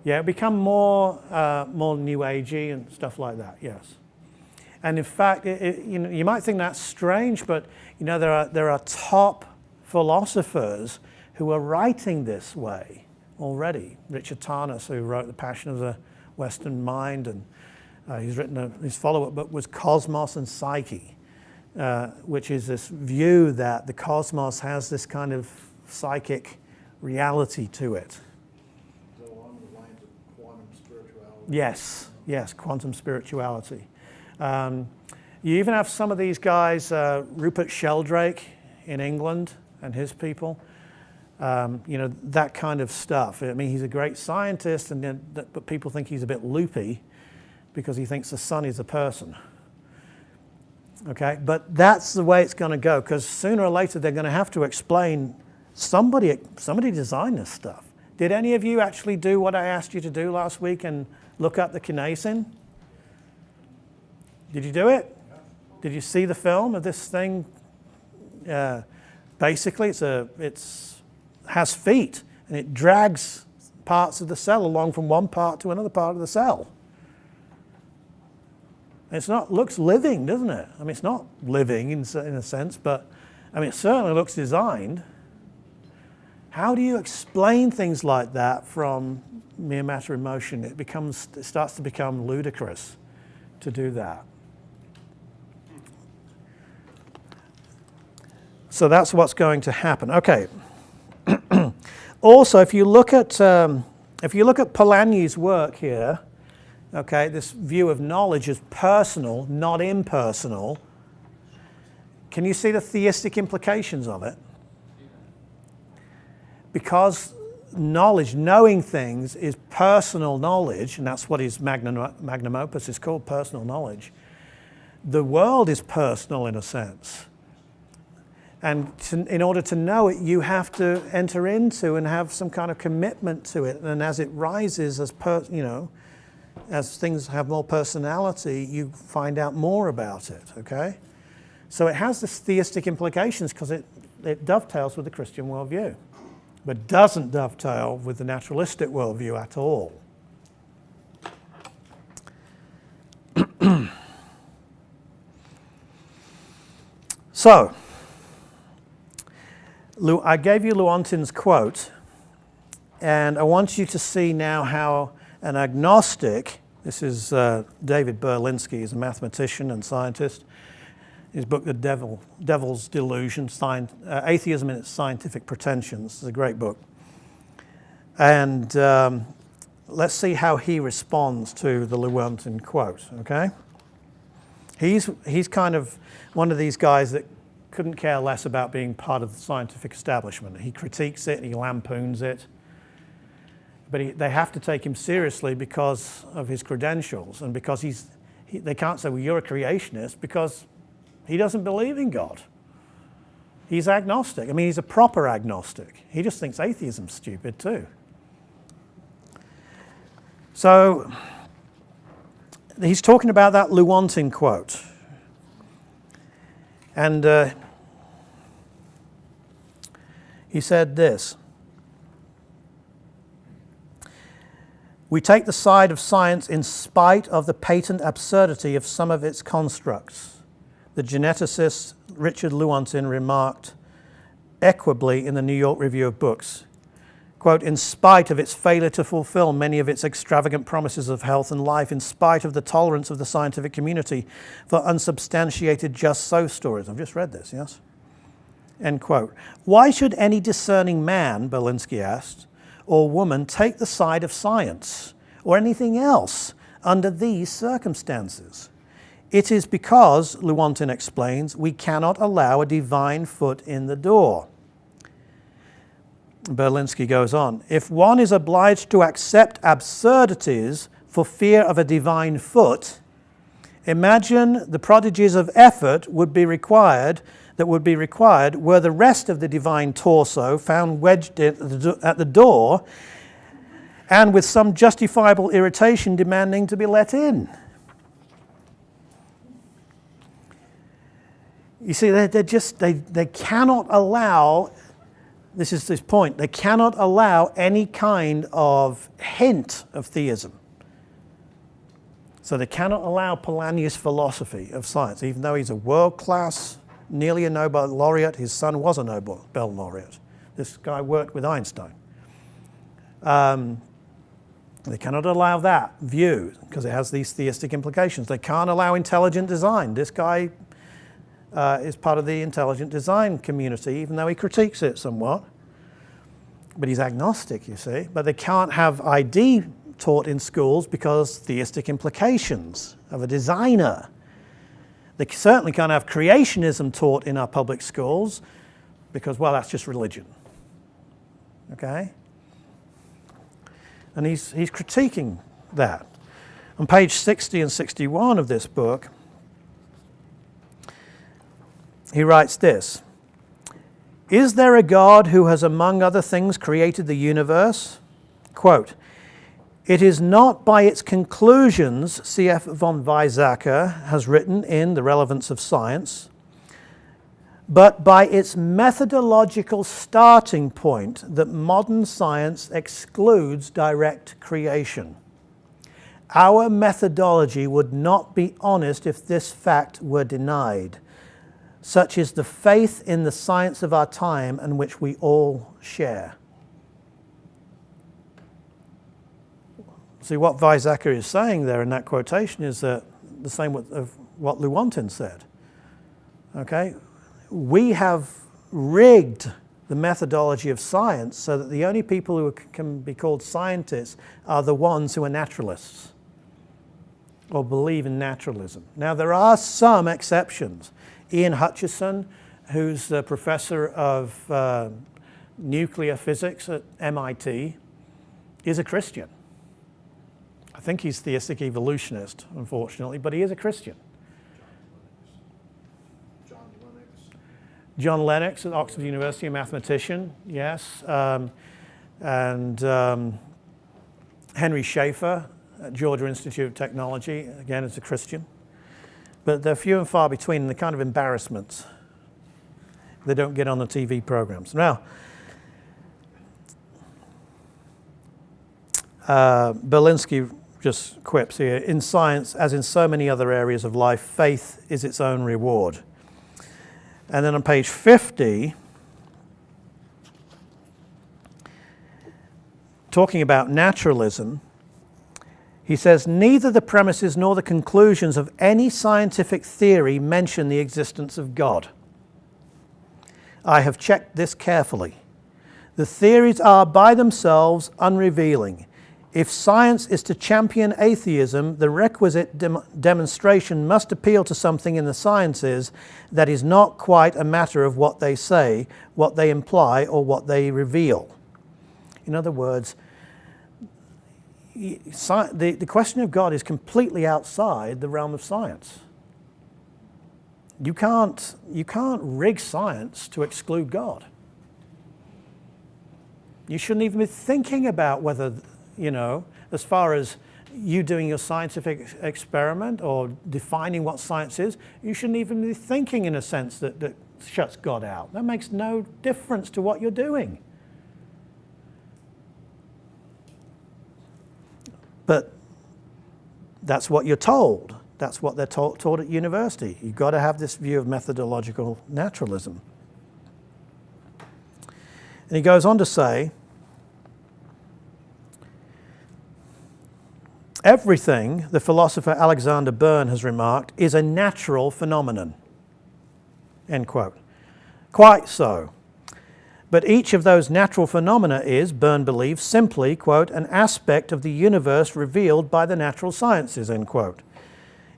Yeah, it'll become more New Agey and stuff like that, yes. And in fact, you might think that's strange, but there are top philosophers who are writing this way already. Richard Tarnas, who wrote The Passion of the Western Mind, and he's written his follow-up book was Cosmos and Psyche, which is this view that the cosmos has this kind of psychic reality to it. So along the lines of quantum spirituality. Yes, quantum spirituality. You even have some of these guys, Rupert Sheldrake in England and his people, that kind of stuff. I mean, he's a great scientist, but people think he's a bit loopy because he thinks the sun is a person. Okay, but that's the way it's going to go, because sooner or later they're going to have to explain, somebody designed this stuff. Did any of you actually do what I asked you to do last week and look up the kinesin? Did you do it? Did you see the film of this thing? Basically, it has feet, and it drags parts of the cell along from one part to another part of the cell. Looks living, doesn't it? I mean, it's not living in a sense, but I mean, it certainly looks designed. How do you explain things like that from mere matter in motion? It starts to become ludicrous to do that. So that's what's going to happen. Okay. Also, if you look at Polanyi's work here, okay, this view of knowledge as personal, not impersonal, can you see the theistic implications of it? Because knowledge, knowing things, is personal knowledge, and that's what his magnum opus is called, personal knowledge. The world is personal in a sense. And in order to know it, you have to enter into and have some kind of commitment to it. And as it rises, as things have more personality, you find out more about it, okay? So it has this theistic implications because it dovetails with the Christian worldview, but doesn't dovetail with the naturalistic worldview at all. So, I gave you Lewontin's quote, and I want you to see now how an agnostic, this is David Berlinski, he's a mathematician and scientist, his book, The Devil's Delusion, Atheism and Its Scientific Pretensions, is a great book. And let's see how he responds to the Lewontin quote, okay? He's kind of one of these guys that couldn't care less about being part of the scientific establishment. He critiques it, he lampoons it, but they have to take him seriously because of his credentials and because they can't say, well, you're a creationist, because he doesn't believe in God. He's agnostic. I mean, he's a proper agnostic. He just thinks atheism's stupid too. So he's talking about that Lewontin quote. And he said this: "We take the side of science in spite of the patent absurdity of some of its constructs." The geneticist Richard Lewontin remarked equably in the New York Review of Books, quote, "In spite of its failure to fulfill many of its extravagant promises of health and life, in spite of the tolerance of the scientific community for unsubstantiated just so stories." I've just read this, yes? End quote. "Why should any discerning man," Berlinski asked, "or woman take the side of science or anything else under these circumstances? It is because," Lewontin explains, "we cannot allow a divine foot in the door." Berlinski goes on, "If one is obliged to accept absurdities for fear of a divine foot, imagine the prodigies of effort that would be required were the rest of the divine torso found wedged at the door and with some justifiable irritation demanding to be let in." You see, they cannot allow, this is this point, they cannot allow any kind of hint of theism. So they cannot allow Polanyi's philosophy of science, even though he's a world-class, nearly a Nobel laureate. His son was a Nobel laureate. This guy worked with Einstein. They cannot allow that view because it has these theistic implications. They can't allow intelligent design. This guy is part of the intelligent design community, even though he critiques it somewhat. But he's agnostic, you see. But they can't have ID taught in schools because theistic implications of a designer. They certainly can't have creationism taught in our public schools because, well, that's just religion. Okay? And he's critiquing that. On page 60 and 61 of this book, he writes this: "Is there a God who has, among other things, created the universe?" Quote, "It is not by its conclusions," C.F. von Weizsäcker has written in The Relevance of Science, "but by its methodological starting point that modern science excludes direct creation. Our methodology would not be honest if this fact were denied. Such is the faith in the science of our time and which we all share." See, what Weizsäcker is saying there in that quotation is the same of what Lewontin said. Okay? We have rigged the methodology of science so that the only people who can be called scientists are the ones who are naturalists or believe in naturalism. Now, there are some exceptions. Ian Hutchison, who's a professor of nuclear physics at MIT, is a Christian. I think he's theistic evolutionist, unfortunately, but he is a Christian. John Lennox at Oxford University, a mathematician, yes. And Henry Schaeffer, at Georgia Institute of Technology, again as a Christian. But they're few and far between, and they're kind of embarrassments. They don't get on the TV programs. Now, Berlinski just quips here, in science, as in so many other areas of life, faith is its own reward. And then on page 50, talking about naturalism, he says, neither the premises nor the conclusions of any scientific theory mention the existence of God. I have checked this carefully. The theories are by themselves unrevealing. If science is to champion atheism, the requisite demonstration must appeal to something in the sciences that is not quite a matter of what they say, what they imply, or what they reveal. In other words, the question of God is completely outside the realm of science. You can't rig science to exclude God. You shouldn't even be thinking about whether, as far as you doing your scientific experiment or defining what science is, you shouldn't even be thinking in a sense that shuts God out. That makes no difference to what you're doing. But that's what you're told. That's what they're taught at university. You've got to have this view of methodological naturalism. And he goes on to say, everything, the philosopher Alexander Byrne has remarked, is a natural phenomenon. End quote. Quite so. But each of those natural phenomena is, Byrne believes, simply, quote, an aspect of the universe revealed by the natural sciences, end quote.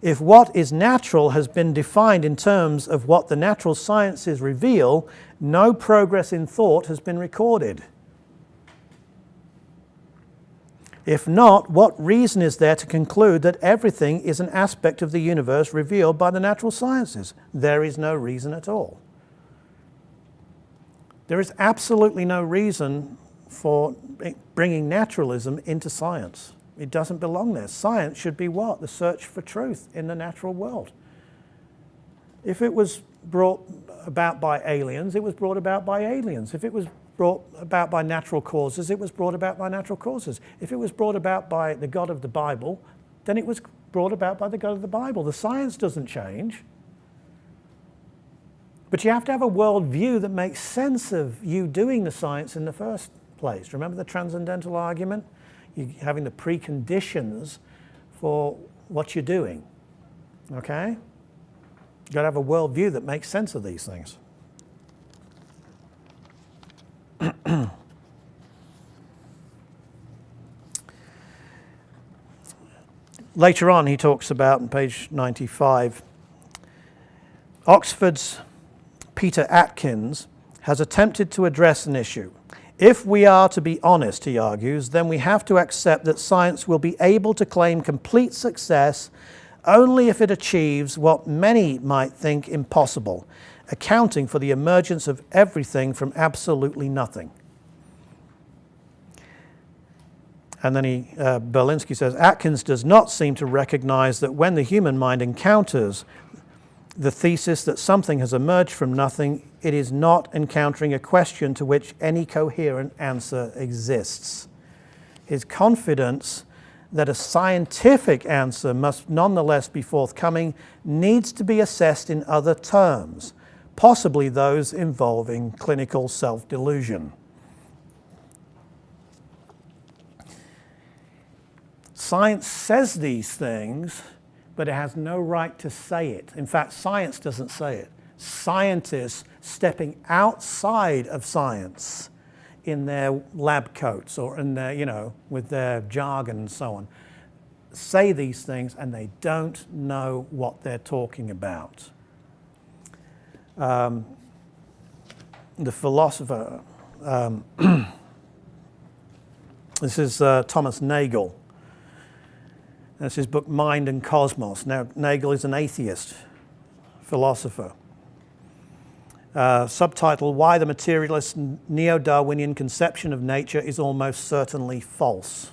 If what is natural has been defined in terms of what the natural sciences reveal, no progress in thought has been recorded. If not, what reason is there to conclude that everything is an aspect of the universe revealed by the natural sciences? There is no reason at all. There is absolutely no reason for bringing naturalism into science. It doesn't belong there. Science should be what? The search for truth in the natural world. If it was brought about by aliens, it was brought about by aliens. If it was brought about by natural causes, it was brought about by natural causes. If it was brought about by the God of the Bible, then it was brought about by the God of the Bible. The science doesn't change. But you have to have a worldview that makes sense of you doing the science in the first place. Remember the transcendental argument? You're having the preconditions for what you're doing. Okay? You've got to have a worldview that makes sense of these things. Later on, he talks about, on page 95, Oxford's Peter Atkins has attempted to address an issue. If we are to be honest, he argues, then we have to accept that science will be able to claim complete success only if it achieves what many might think impossible, accounting for the emergence of everything from absolutely nothing. And then Berlinski says, Atkins does not seem to recognize that when the human mind encounters the thesis that something has emerged from nothing, it is not encountering a question to which any coherent answer exists. His confidence that a scientific answer must nonetheless be forthcoming needs to be assessed in other terms, possibly those involving clinical self-delusion. Science says these things, but it has no right to say it. In fact, science doesn't say it. Scientists stepping outside of science in their lab coats or in their, with their jargon and so on, say these things and they don't know what they're talking about. The philosopher, this is Thomas Nagel. That's his book, Mind and Cosmos. Now, Nagel is an atheist philosopher. Subtitle, Why the Materialist Neo-Darwinian Conception of Nature is Almost Certainly False.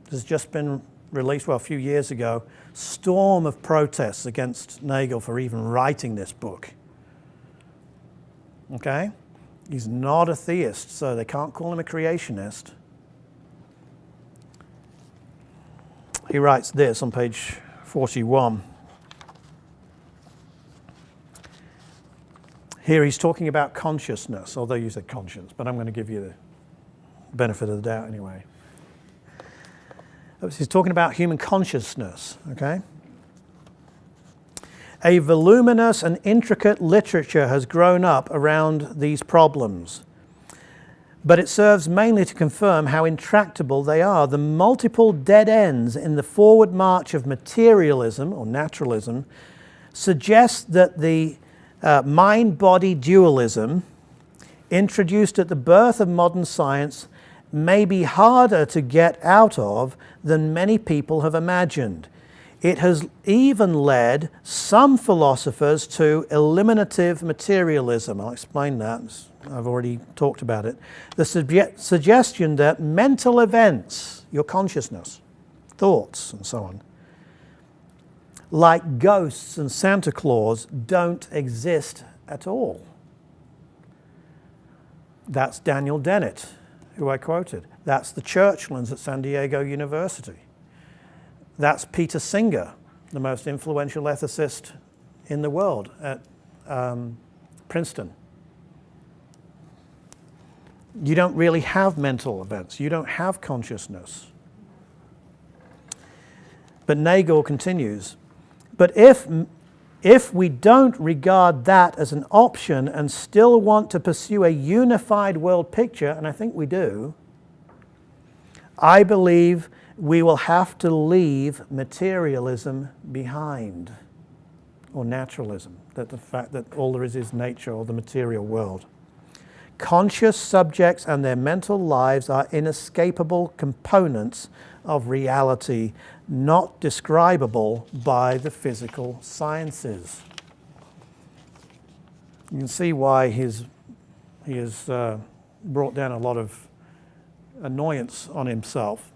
This has just been released, a few years ago, storm of protests against Nagel for even writing this book. Okay? He's not a theist, so they can't call him a creationist. He writes this on page 41. Here he's talking about consciousness, although you said conscience, but I'm going to give you the benefit of the doubt anyway. He's talking about human consciousness, okay? A voluminous and intricate literature has grown up around these problems, but it serves mainly to confirm how intractable they are. The multiple dead ends in the forward march of materialism or naturalism suggest that the mind-body dualism introduced at the birth of modern science may be harder to get out of than many people have imagined. It has even led some philosophers to eliminative materialism. I'll explain that. I've already talked about it. The suggestion that mental events, your consciousness, thoughts, and so on, like ghosts and Santa Claus, don't exist at all. That's Daniel Dennett, who I quoted. That's the Churchlands at San Diego University. That's Peter Singer, the most influential ethicist in the world at Princeton. You don't really have mental events. You don't have consciousness. But Nagel continues, but if we don't regard that as an option and still want to pursue a unified world picture, and I think we do, I believe we will have to leave materialism behind, or naturalism, that the fact that all there is nature or the material world. Conscious subjects and their mental lives are inescapable components of reality, not describable by the physical sciences. You can see why he has brought down a lot of annoyance on himself.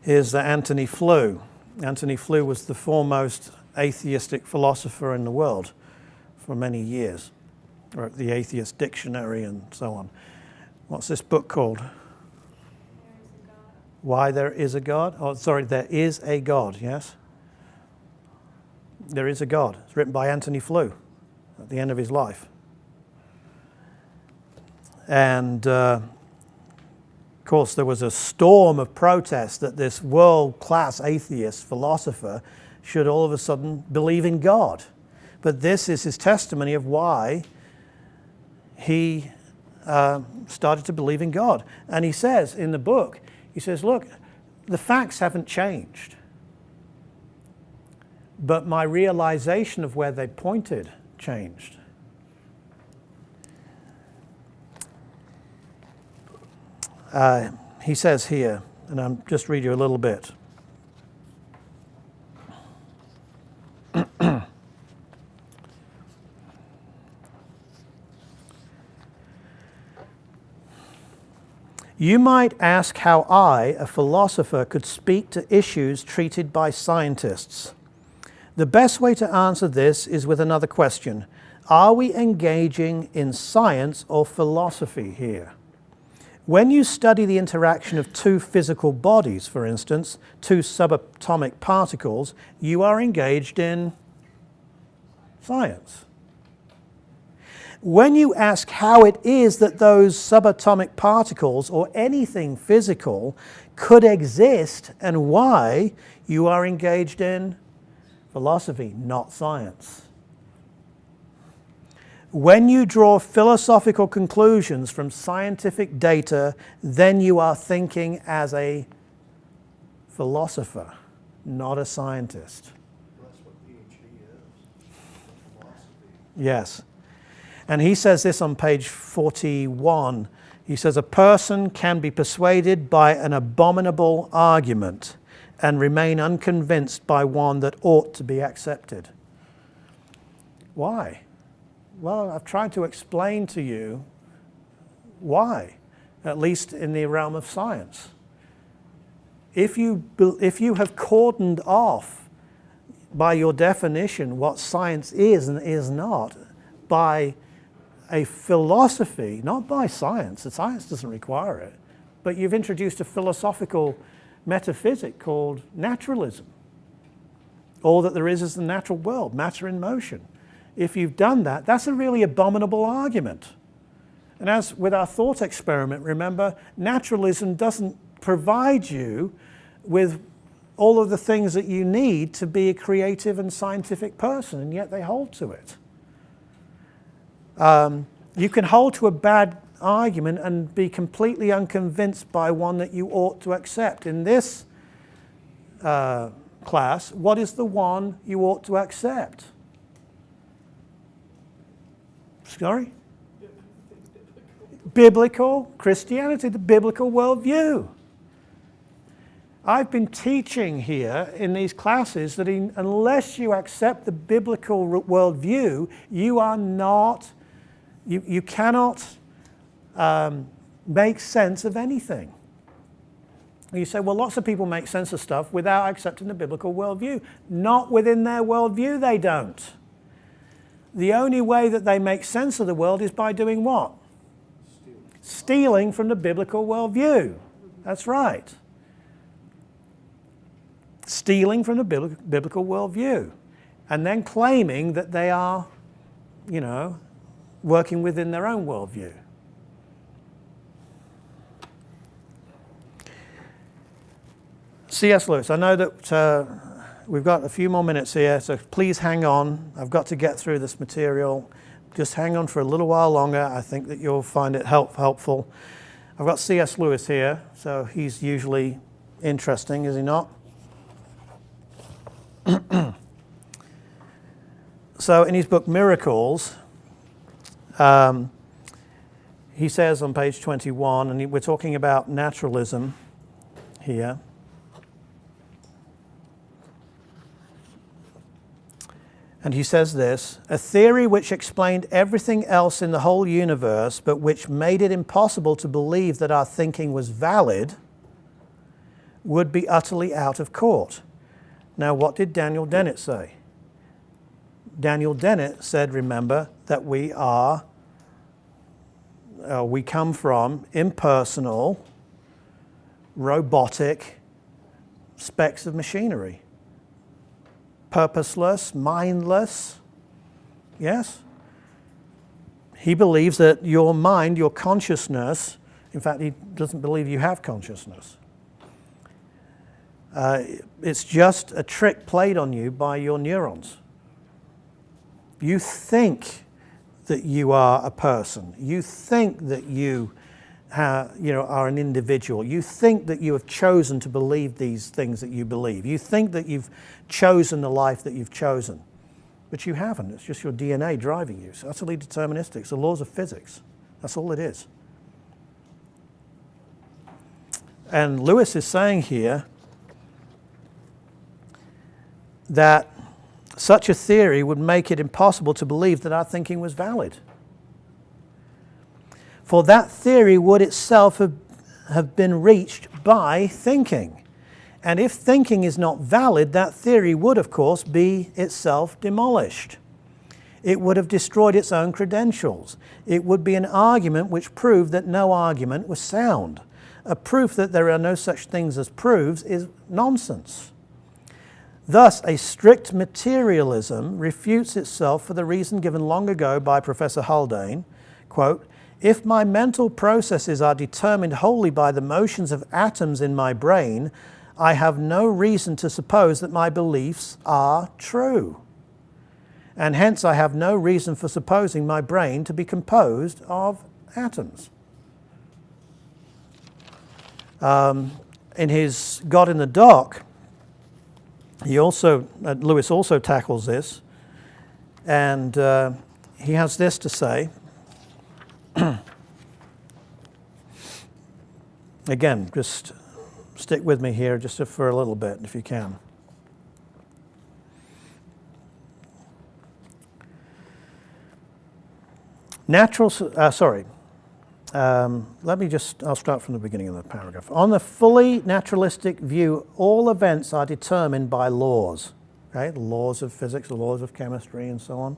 Here's Antony Flew. Antony Flew was the foremost atheistic philosopher in the world for many years. Wrote the Atheist Dictionary and so on. What's this book called? Why There Is a God? Oh, sorry, There Is a God, yes? There Is a God. It's written by Antony Flew at the end of his life. And of course, there was a storm of protest that this world-class atheist philosopher should all of a sudden believe in God. But this is his testimony of why he started to believe in God. And he says in the book, he says, look, the facts haven't changed, but my realization of where they pointed changed. He says here, and I'll just read you a little bit. You might ask how I, a philosopher, could speak to issues treated by scientists. The best way to answer this is with another question. Are we engaging in science or philosophy here? When you study the interaction of two physical bodies, for instance, two subatomic particles, you are engaged in science. When you ask how it is that those subatomic particles or anything physical could exist and why, you are engaged in philosophy, not science. When you draw philosophical conclusions from scientific data, then you are thinking as a philosopher, not a scientist. That's what PhD is, philosophy. Yes. And he says this on page 41. He says, a person can be persuaded by an abominable argument and remain unconvinced by one that ought to be accepted. Why? Well, I've tried to explain to you why, at least in the realm of science. if you have cordoned off by your definition what science is and is not by a philosophy, not by science, the science doesn't require it, but you've introduced a philosophical metaphysic called naturalism. All that there is the natural world, matter in motion. If you've done that, that's a really abominable argument. And as with our thought experiment, remember, naturalism doesn't provide you with all of the things that you need to be a creative and scientific person, and yet they hold to it. You can hold to a bad argument and be completely unconvinced by one that you ought to accept. In this class, what is the one you ought to accept? Sorry? Biblical Christianity, the biblical worldview. I've been teaching here in these classes that unless you accept the biblical worldview, you are not, you cannot make sense of anything. You say, well, lots of people make sense of stuff without accepting the biblical worldview. Not within their worldview, they don't. The only way that they make sense of the world is by doing what? Stealing from the biblical worldview. That's right. Stealing from the biblical worldview. And then claiming that they are, working within their own worldview. C.S. Lewis, I know that we've got a few more minutes here, so please hang on. I've got to get through this material. Just hang on for a little while longer. I think that you'll find it helpful. I've got C.S. Lewis here, so he's usually interesting, is he not? So in his book Miracles, he says on page 21, and we're talking about naturalism here. And he says this, a theory which explained everything else in the whole universe, but which made it impossible to believe that our thinking was valid, would be utterly out of court. Now, what did Daniel Dennett say? Daniel Dennett said, remember, that we come from impersonal, robotic specks of machinery. Purposeless, mindless. Yes? He believes that your mind, your consciousness, in fact, he doesn't believe you have consciousness. It's just a trick played on you by your neurons. You think that you are a person. You think that you are an individual. You think that you have chosen to believe these things that you believe. You think that you've chosen the life that you've chosen. But you haven't. It's just your DNA driving you. It's utterly deterministic. It's the laws of physics. That's all it is. And Lewis is saying here that such a theory would make it impossible to believe that our thinking was valid. For that theory would itself have been reached by thinking. And if thinking is not valid, that theory would, of course, be itself demolished. It would have destroyed its own credentials. It would be an argument which proved that no argument was sound. A proof that there are no such things as proofs is nonsense. Thus, a strict materialism refutes itself for the reason given long ago by Professor Haldane, quote, if my mental processes are determined wholly by the motions of atoms in my brain, I have no reason to suppose that my beliefs are true. And hence I have no reason for supposing my brain to be composed of atoms. In his God in the Dock, Lewis also tackles this, and he has this to say. Again, just stick with me here just for a little bit, if you can. I'll start from the beginning of the paragraph. On the fully naturalistic view, all events are determined by laws. Okay, the laws of physics, the laws of chemistry, and so on.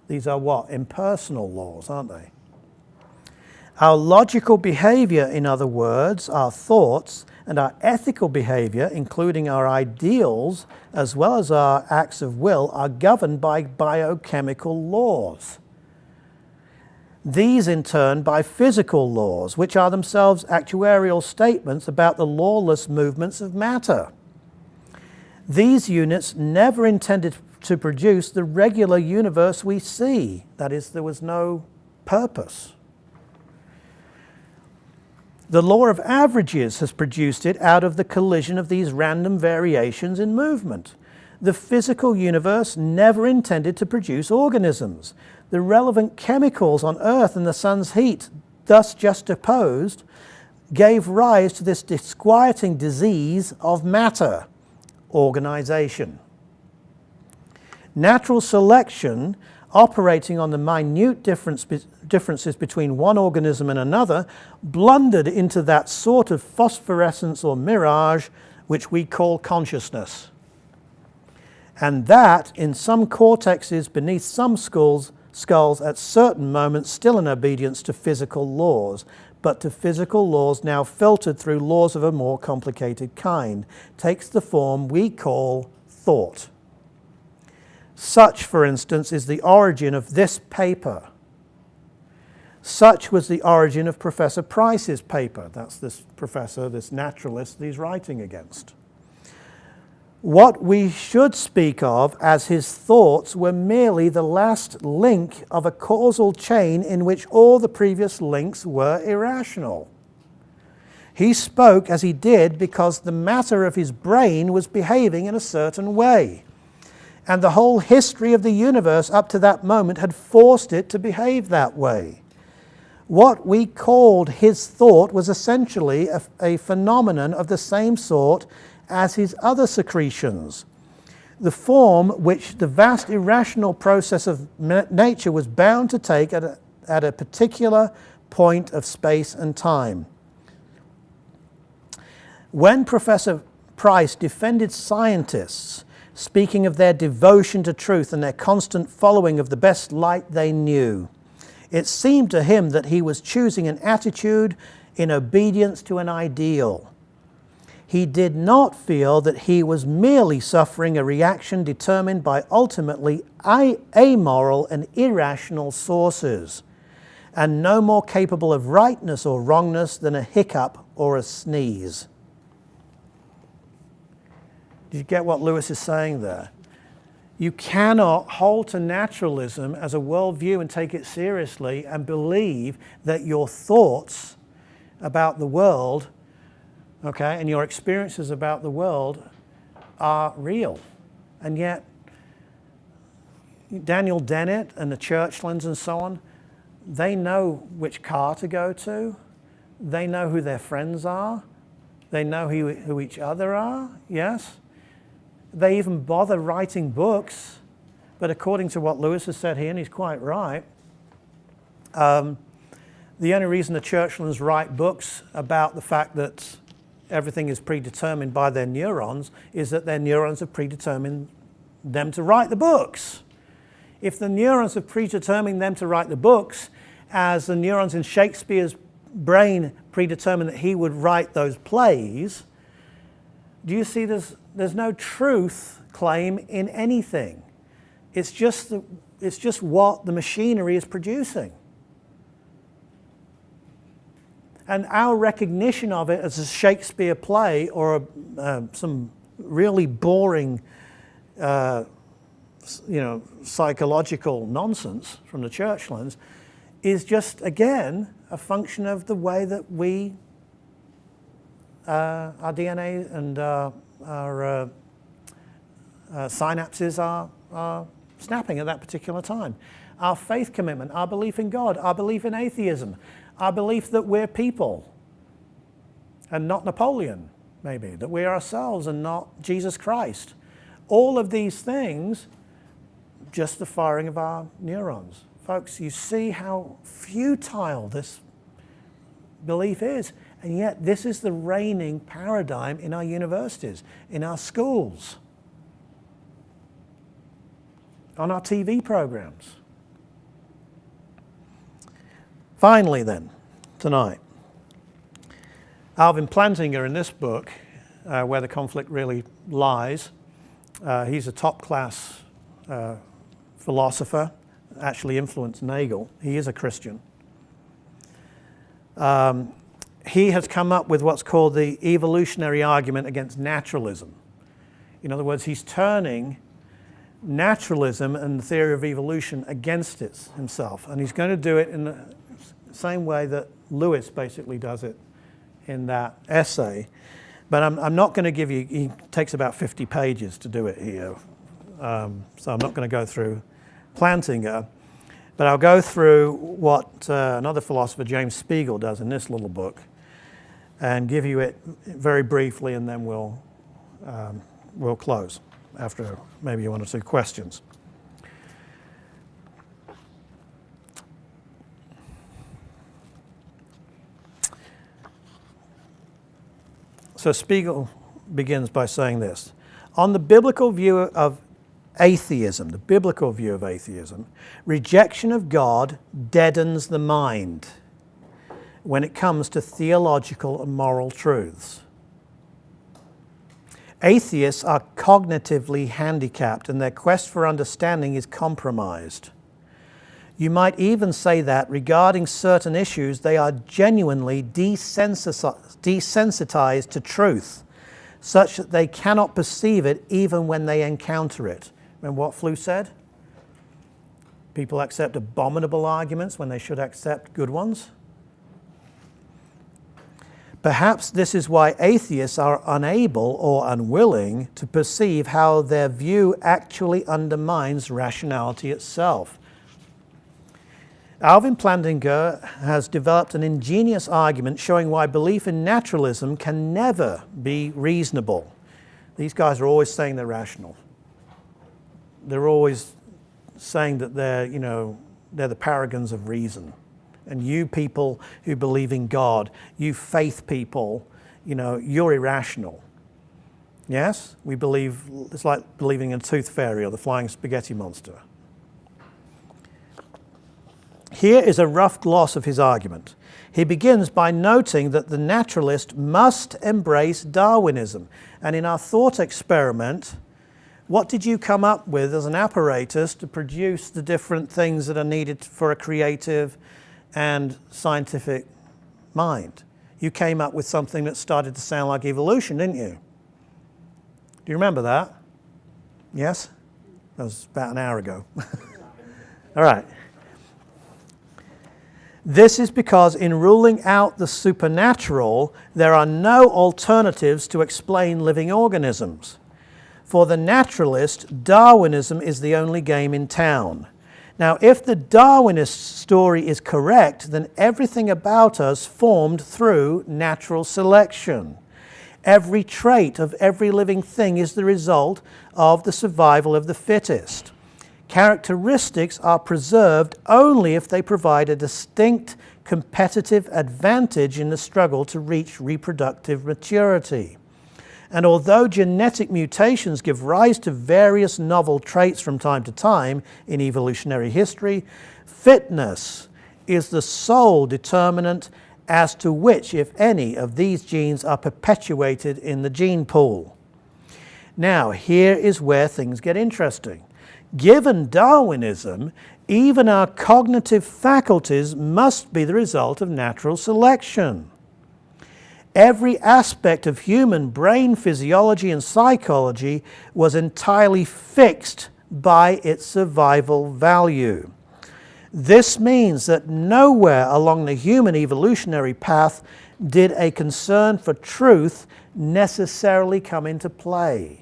These are what? Impersonal laws, aren't they? Our logical behavior, in other words, our thoughts, and our ethical behavior, including our ideals, as well as our acts of will, are governed by biochemical laws. These, in turn, by physical laws, which are themselves actuarial statements about the lawless movements of matter. These units never intended to produce the regular universe we see. That is, there was no purpose. The law of averages has produced it out of the collision of these random variations in movement. The physical universe never intended to produce organisms. The relevant chemicals on Earth and the sun's heat, thus juxtaposed, gave rise to this disquieting disease of matter, organization. Natural selection, operating on the minute differences between one organism and another, blundered into that sort of phosphorescence or mirage which we call consciousness. And that, in some cortexes beneath some skulls at certain moments, still in obedience to physical laws, but to physical laws now filtered through laws of a more complicated kind, takes the form we call thought. Such, for instance, is the origin of this paper. Such was the origin of Professor Price's paper. That's this professor, this naturalist that he's writing against. What we should speak of as his thoughts were merely the last link of a causal chain in which all the previous links were irrational. He spoke as he did because the matter of his brain was behaving in a certain way. And the whole history of the universe up to that moment had forced it to behave that way. What we called his thought was essentially a phenomenon of the same sort as his other secretions. The form which the vast irrational process of nature was bound to take at a particular point of space and time. When Professor Price defended scientists, speaking of their devotion to truth and their constant following of the best light they knew, it seemed to him that he was choosing an attitude in obedience to an ideal. He did not feel that he was merely suffering a reaction determined by ultimately amoral and irrational sources, and no more capable of rightness or wrongness than a hiccup or a sneeze. Did you get what Lewis is saying there? You cannot hold to naturalism as a worldview and take it seriously and believe that your thoughts about the world, okay, and your experiences about the world are real. And yet, Daniel Dennett and the Churchlands and so on, they know which car to go to. They know who their friends are. They know who each other are, yes? They even bother writing books, but according to what Lewis has said here, and he's quite right, the only reason the Churchlands write books about the fact that everything is predetermined by their neurons is that their neurons have predetermined them to write the books. If the neurons have predetermined them to write the books, as the neurons in Shakespeare's brain predetermined that he would write those plays, do you see there's no truth claim in anything. It's just what the machinery is producing. And our recognition of it as a Shakespeare play or some really boring, psychological nonsense from the Churchlands is just, again, a function of the way that we, our DNA and our synapses are snapping at that particular time. Our faith commitment, our belief in God, our belief in atheism, our belief that we're people and not Napoleon, maybe, that we're ourselves and not Jesus Christ. All of these things, just the firing of our neurons. Folks, you see how futile this belief is. And yet this is the reigning paradigm in our universities, in our schools, on our TV programs. Finally then, tonight, Alvin Plantinga in this book, Where the Conflict Really Lies, he's a top-class philosopher, actually influenced Nagel. He is a Christian. He has come up with what's called the evolutionary argument against naturalism. In other words, he's turning naturalism and the theory of evolution against it himself. And he's going to do it in the same way that Lewis basically does it in that essay. But I'm not going to give you, he takes about 50 pages to do it here. So I'm not going to go through Plantinga, but I'll go through what another philosopher, James Spiegel, does in this little book and give you it very briefly, and then we'll close after maybe one or two questions. So Spiegel begins by saying this: on the biblical view of atheism, rejection of God deadens the mind when it comes to theological and moral truths. Atheists are cognitively handicapped and their quest for understanding is compromised. You might even say that regarding certain issues, they are genuinely desensitized to truth, such that they cannot perceive it even when they encounter it. Remember what Flew said? People accept abominable arguments when they should accept good ones. Perhaps this is why atheists are unable or unwilling to perceive how their view actually undermines rationality itself. Alvin Plantinga has developed an ingenious argument showing why belief in naturalism can never be reasonable. These guys are always saying they're rational. They're always saying that they're the paragons of reason. And you people who believe in God, you faith people, you're irrational. Yes? We believe, it's like believing in a tooth fairy or the flying spaghetti monster. Here is a rough gloss of his argument. He begins by noting that the naturalist must embrace Darwinism. And in our thought experiment, what did you come up with as an apparatus to produce the different things that are needed for a creative and scientific mind? You came up with something that started to sound like evolution, didn't you? Do you remember that? Yes? That was about an hour ago. All right. This is because in ruling out the supernatural, there are no alternatives to explain living organisms. For the naturalist, Darwinism is the only game in town. Now, if the Darwinist story is correct, then everything about us formed through natural selection. Every trait of every living thing is the result of the survival of the fittest. Characteristics are preserved only if they provide a distinct competitive advantage in the struggle to reach reproductive maturity. And although genetic mutations give rise to various novel traits from time to time in evolutionary history, fitness is the sole determinant as to which, if any, of these genes are perpetuated in the gene pool. Now, here is where things get interesting. Given Darwinism, even our cognitive faculties must be the result of natural selection. Every aspect of human brain physiology and psychology was entirely fixed by its survival value. This means that nowhere along the human evolutionary path did a concern for truth necessarily come into play.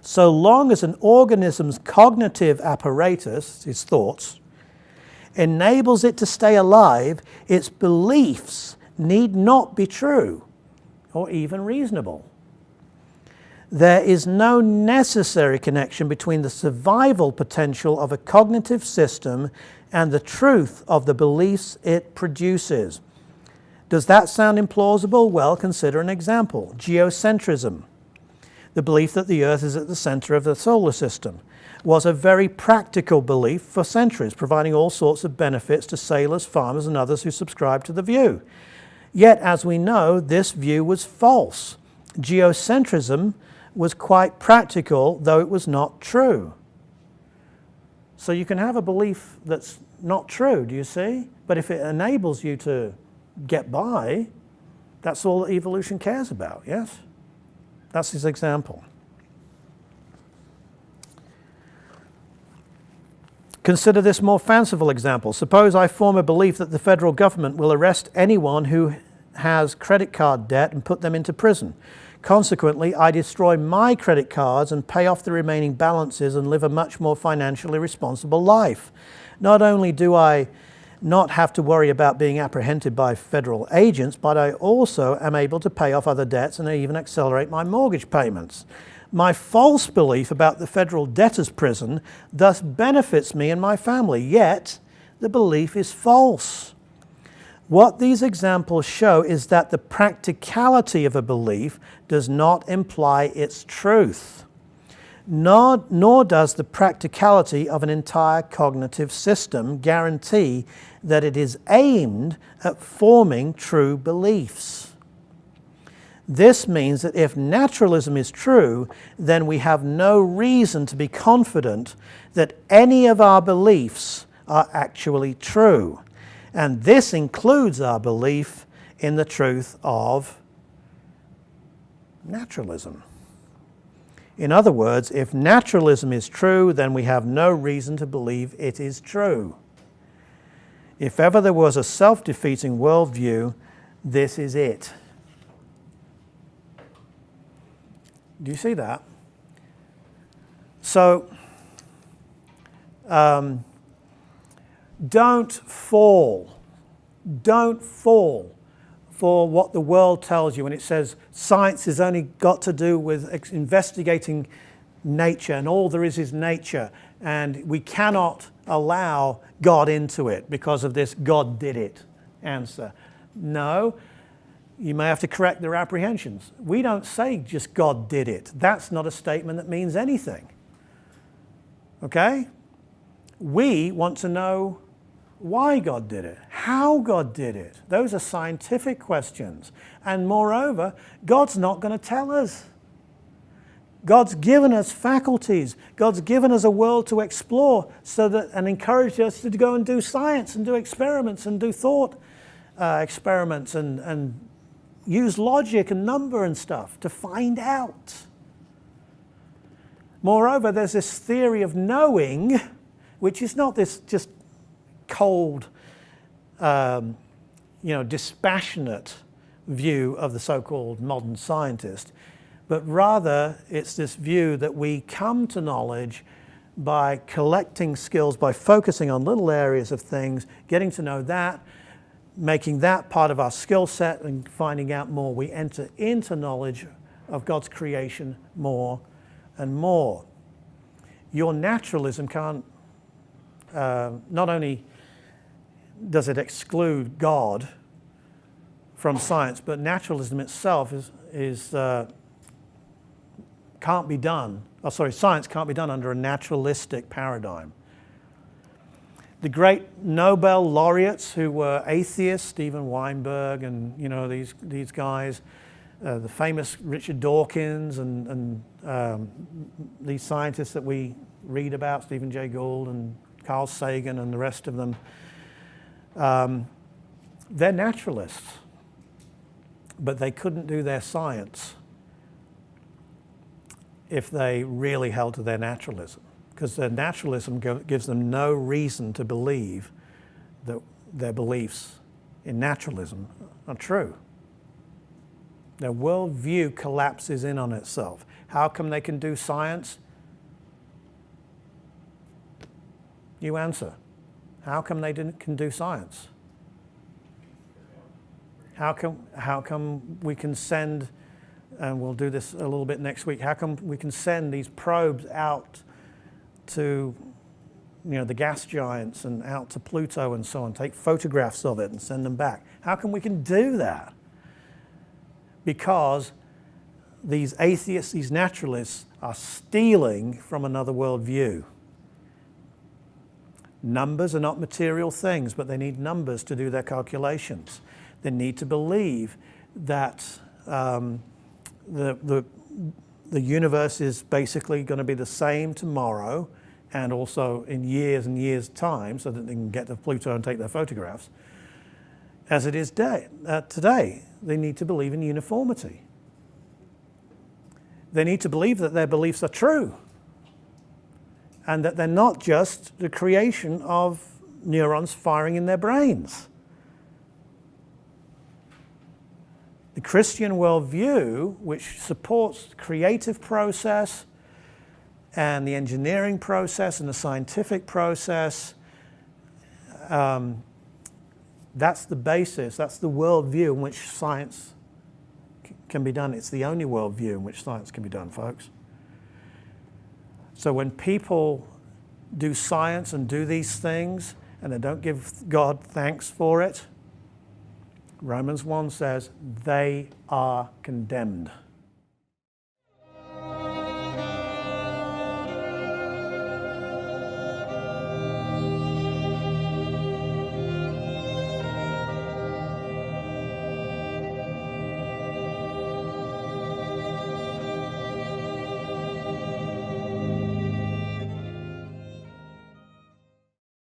So long as an organism's cognitive apparatus, its thoughts, enables it to stay alive, its beliefs need not be true or even reasonable. There is no necessary connection between the survival potential of a cognitive system and the truth of the beliefs it produces. Does that sound implausible? Well, consider an example. Geocentrism, the belief that the Earth is at the center of the solar system, was a very practical belief for centuries, providing all sorts of benefits to sailors, farmers, and others who subscribed to the view. Yet, as we know, this view was false. Geocentrism was quite practical, though it was not true. So you can have a belief that's not true, do you see? But if it enables you to get by, that's all that evolution cares about, yes? That's his example. Consider this more fanciful example. Suppose I form a belief that the federal government will arrest anyone who has credit card debt and put them into prison. Consequently, I destroy my credit cards and pay off the remaining balances and live a much more financially responsible life. Not only do I not have to worry about being apprehended by federal agents, but I also am able to pay off other debts and even accelerate my mortgage payments. My false belief about the federal debtors' prison thus benefits me and my family, yet the belief is false. What these examples show is that the practicality of a belief does not imply its truth, nor does the practicality of an entire cognitive system guarantee that it is aimed at forming true beliefs. This means that if naturalism is true, then we have no reason to be confident that any of our beliefs are actually true. And this includes our belief in the truth of naturalism. In other words, if naturalism is true, then we have no reason to believe it is true. If ever there was a self-defeating worldview, this is it. Do you see that? So, don't fall for what the world tells you when it says science has only got to do with investigating nature and all there is nature and we cannot allow God into it because of this God did it answer. No, you may have to correct their apprehensions. We don't say just God did it. That's not a statement that means anything. Okay? We want to know why God did it, how God did it. Those are scientific questions. And moreover, God's not going to tell us. God's given us faculties. God's given us a world to explore and encouraged us to go and do science and do experiments and do thought experiments and use logic and number and stuff to find out. Moreover, there's this theory of knowing, which is not this just cold, dispassionate view of the so-called modern scientist, but rather it's this view that we come to knowledge by collecting skills, by focusing on little areas of things, getting to know that, making that part of our skill set and finding out more. We enter into knowledge of God's creation more and more. Your naturalism can't, not only does it exclude God from science, but naturalism itself can't be done. Science can't be done under a naturalistic paradigm. The great Nobel laureates who were atheists, Steven Weinberg and these guys, the famous Richard Dawkins and these scientists that we read about, Stephen Jay Gould and Carl Sagan and the rest of them, they're naturalists, but they couldn't do their science if they really held to their naturalism, because their naturalism gives them no reason to believe that their beliefs in naturalism are true. Their worldview collapses in on itself. How come they can do science? You answer. How come they can do science? How come we can send and we'll do this a little bit next week, how come we can send these probes out to the gas giants and out to Pluto and so on, take photographs of it and send them back? How come we can do that? Because these atheists, these naturalists, are stealing from another worldview. Numbers are not material things, but they need numbers to do their calculations. They need to believe that the universe is basically going to be the same tomorrow and also in years and years' time, so that they can get to Pluto and take their photographs, as it is today. They need to believe in uniformity. They need to believe that their beliefs are true and that they're not just the creation of neurons firing in their brains. The Christian worldview, which supports the creative process and the engineering process and the scientific process, that's the basis, that's the worldview in which science can be done. It's the only worldview in which science can be done, folks. So when people do science and do these things and they don't give God thanks for it, Romans 1 says they are condemned.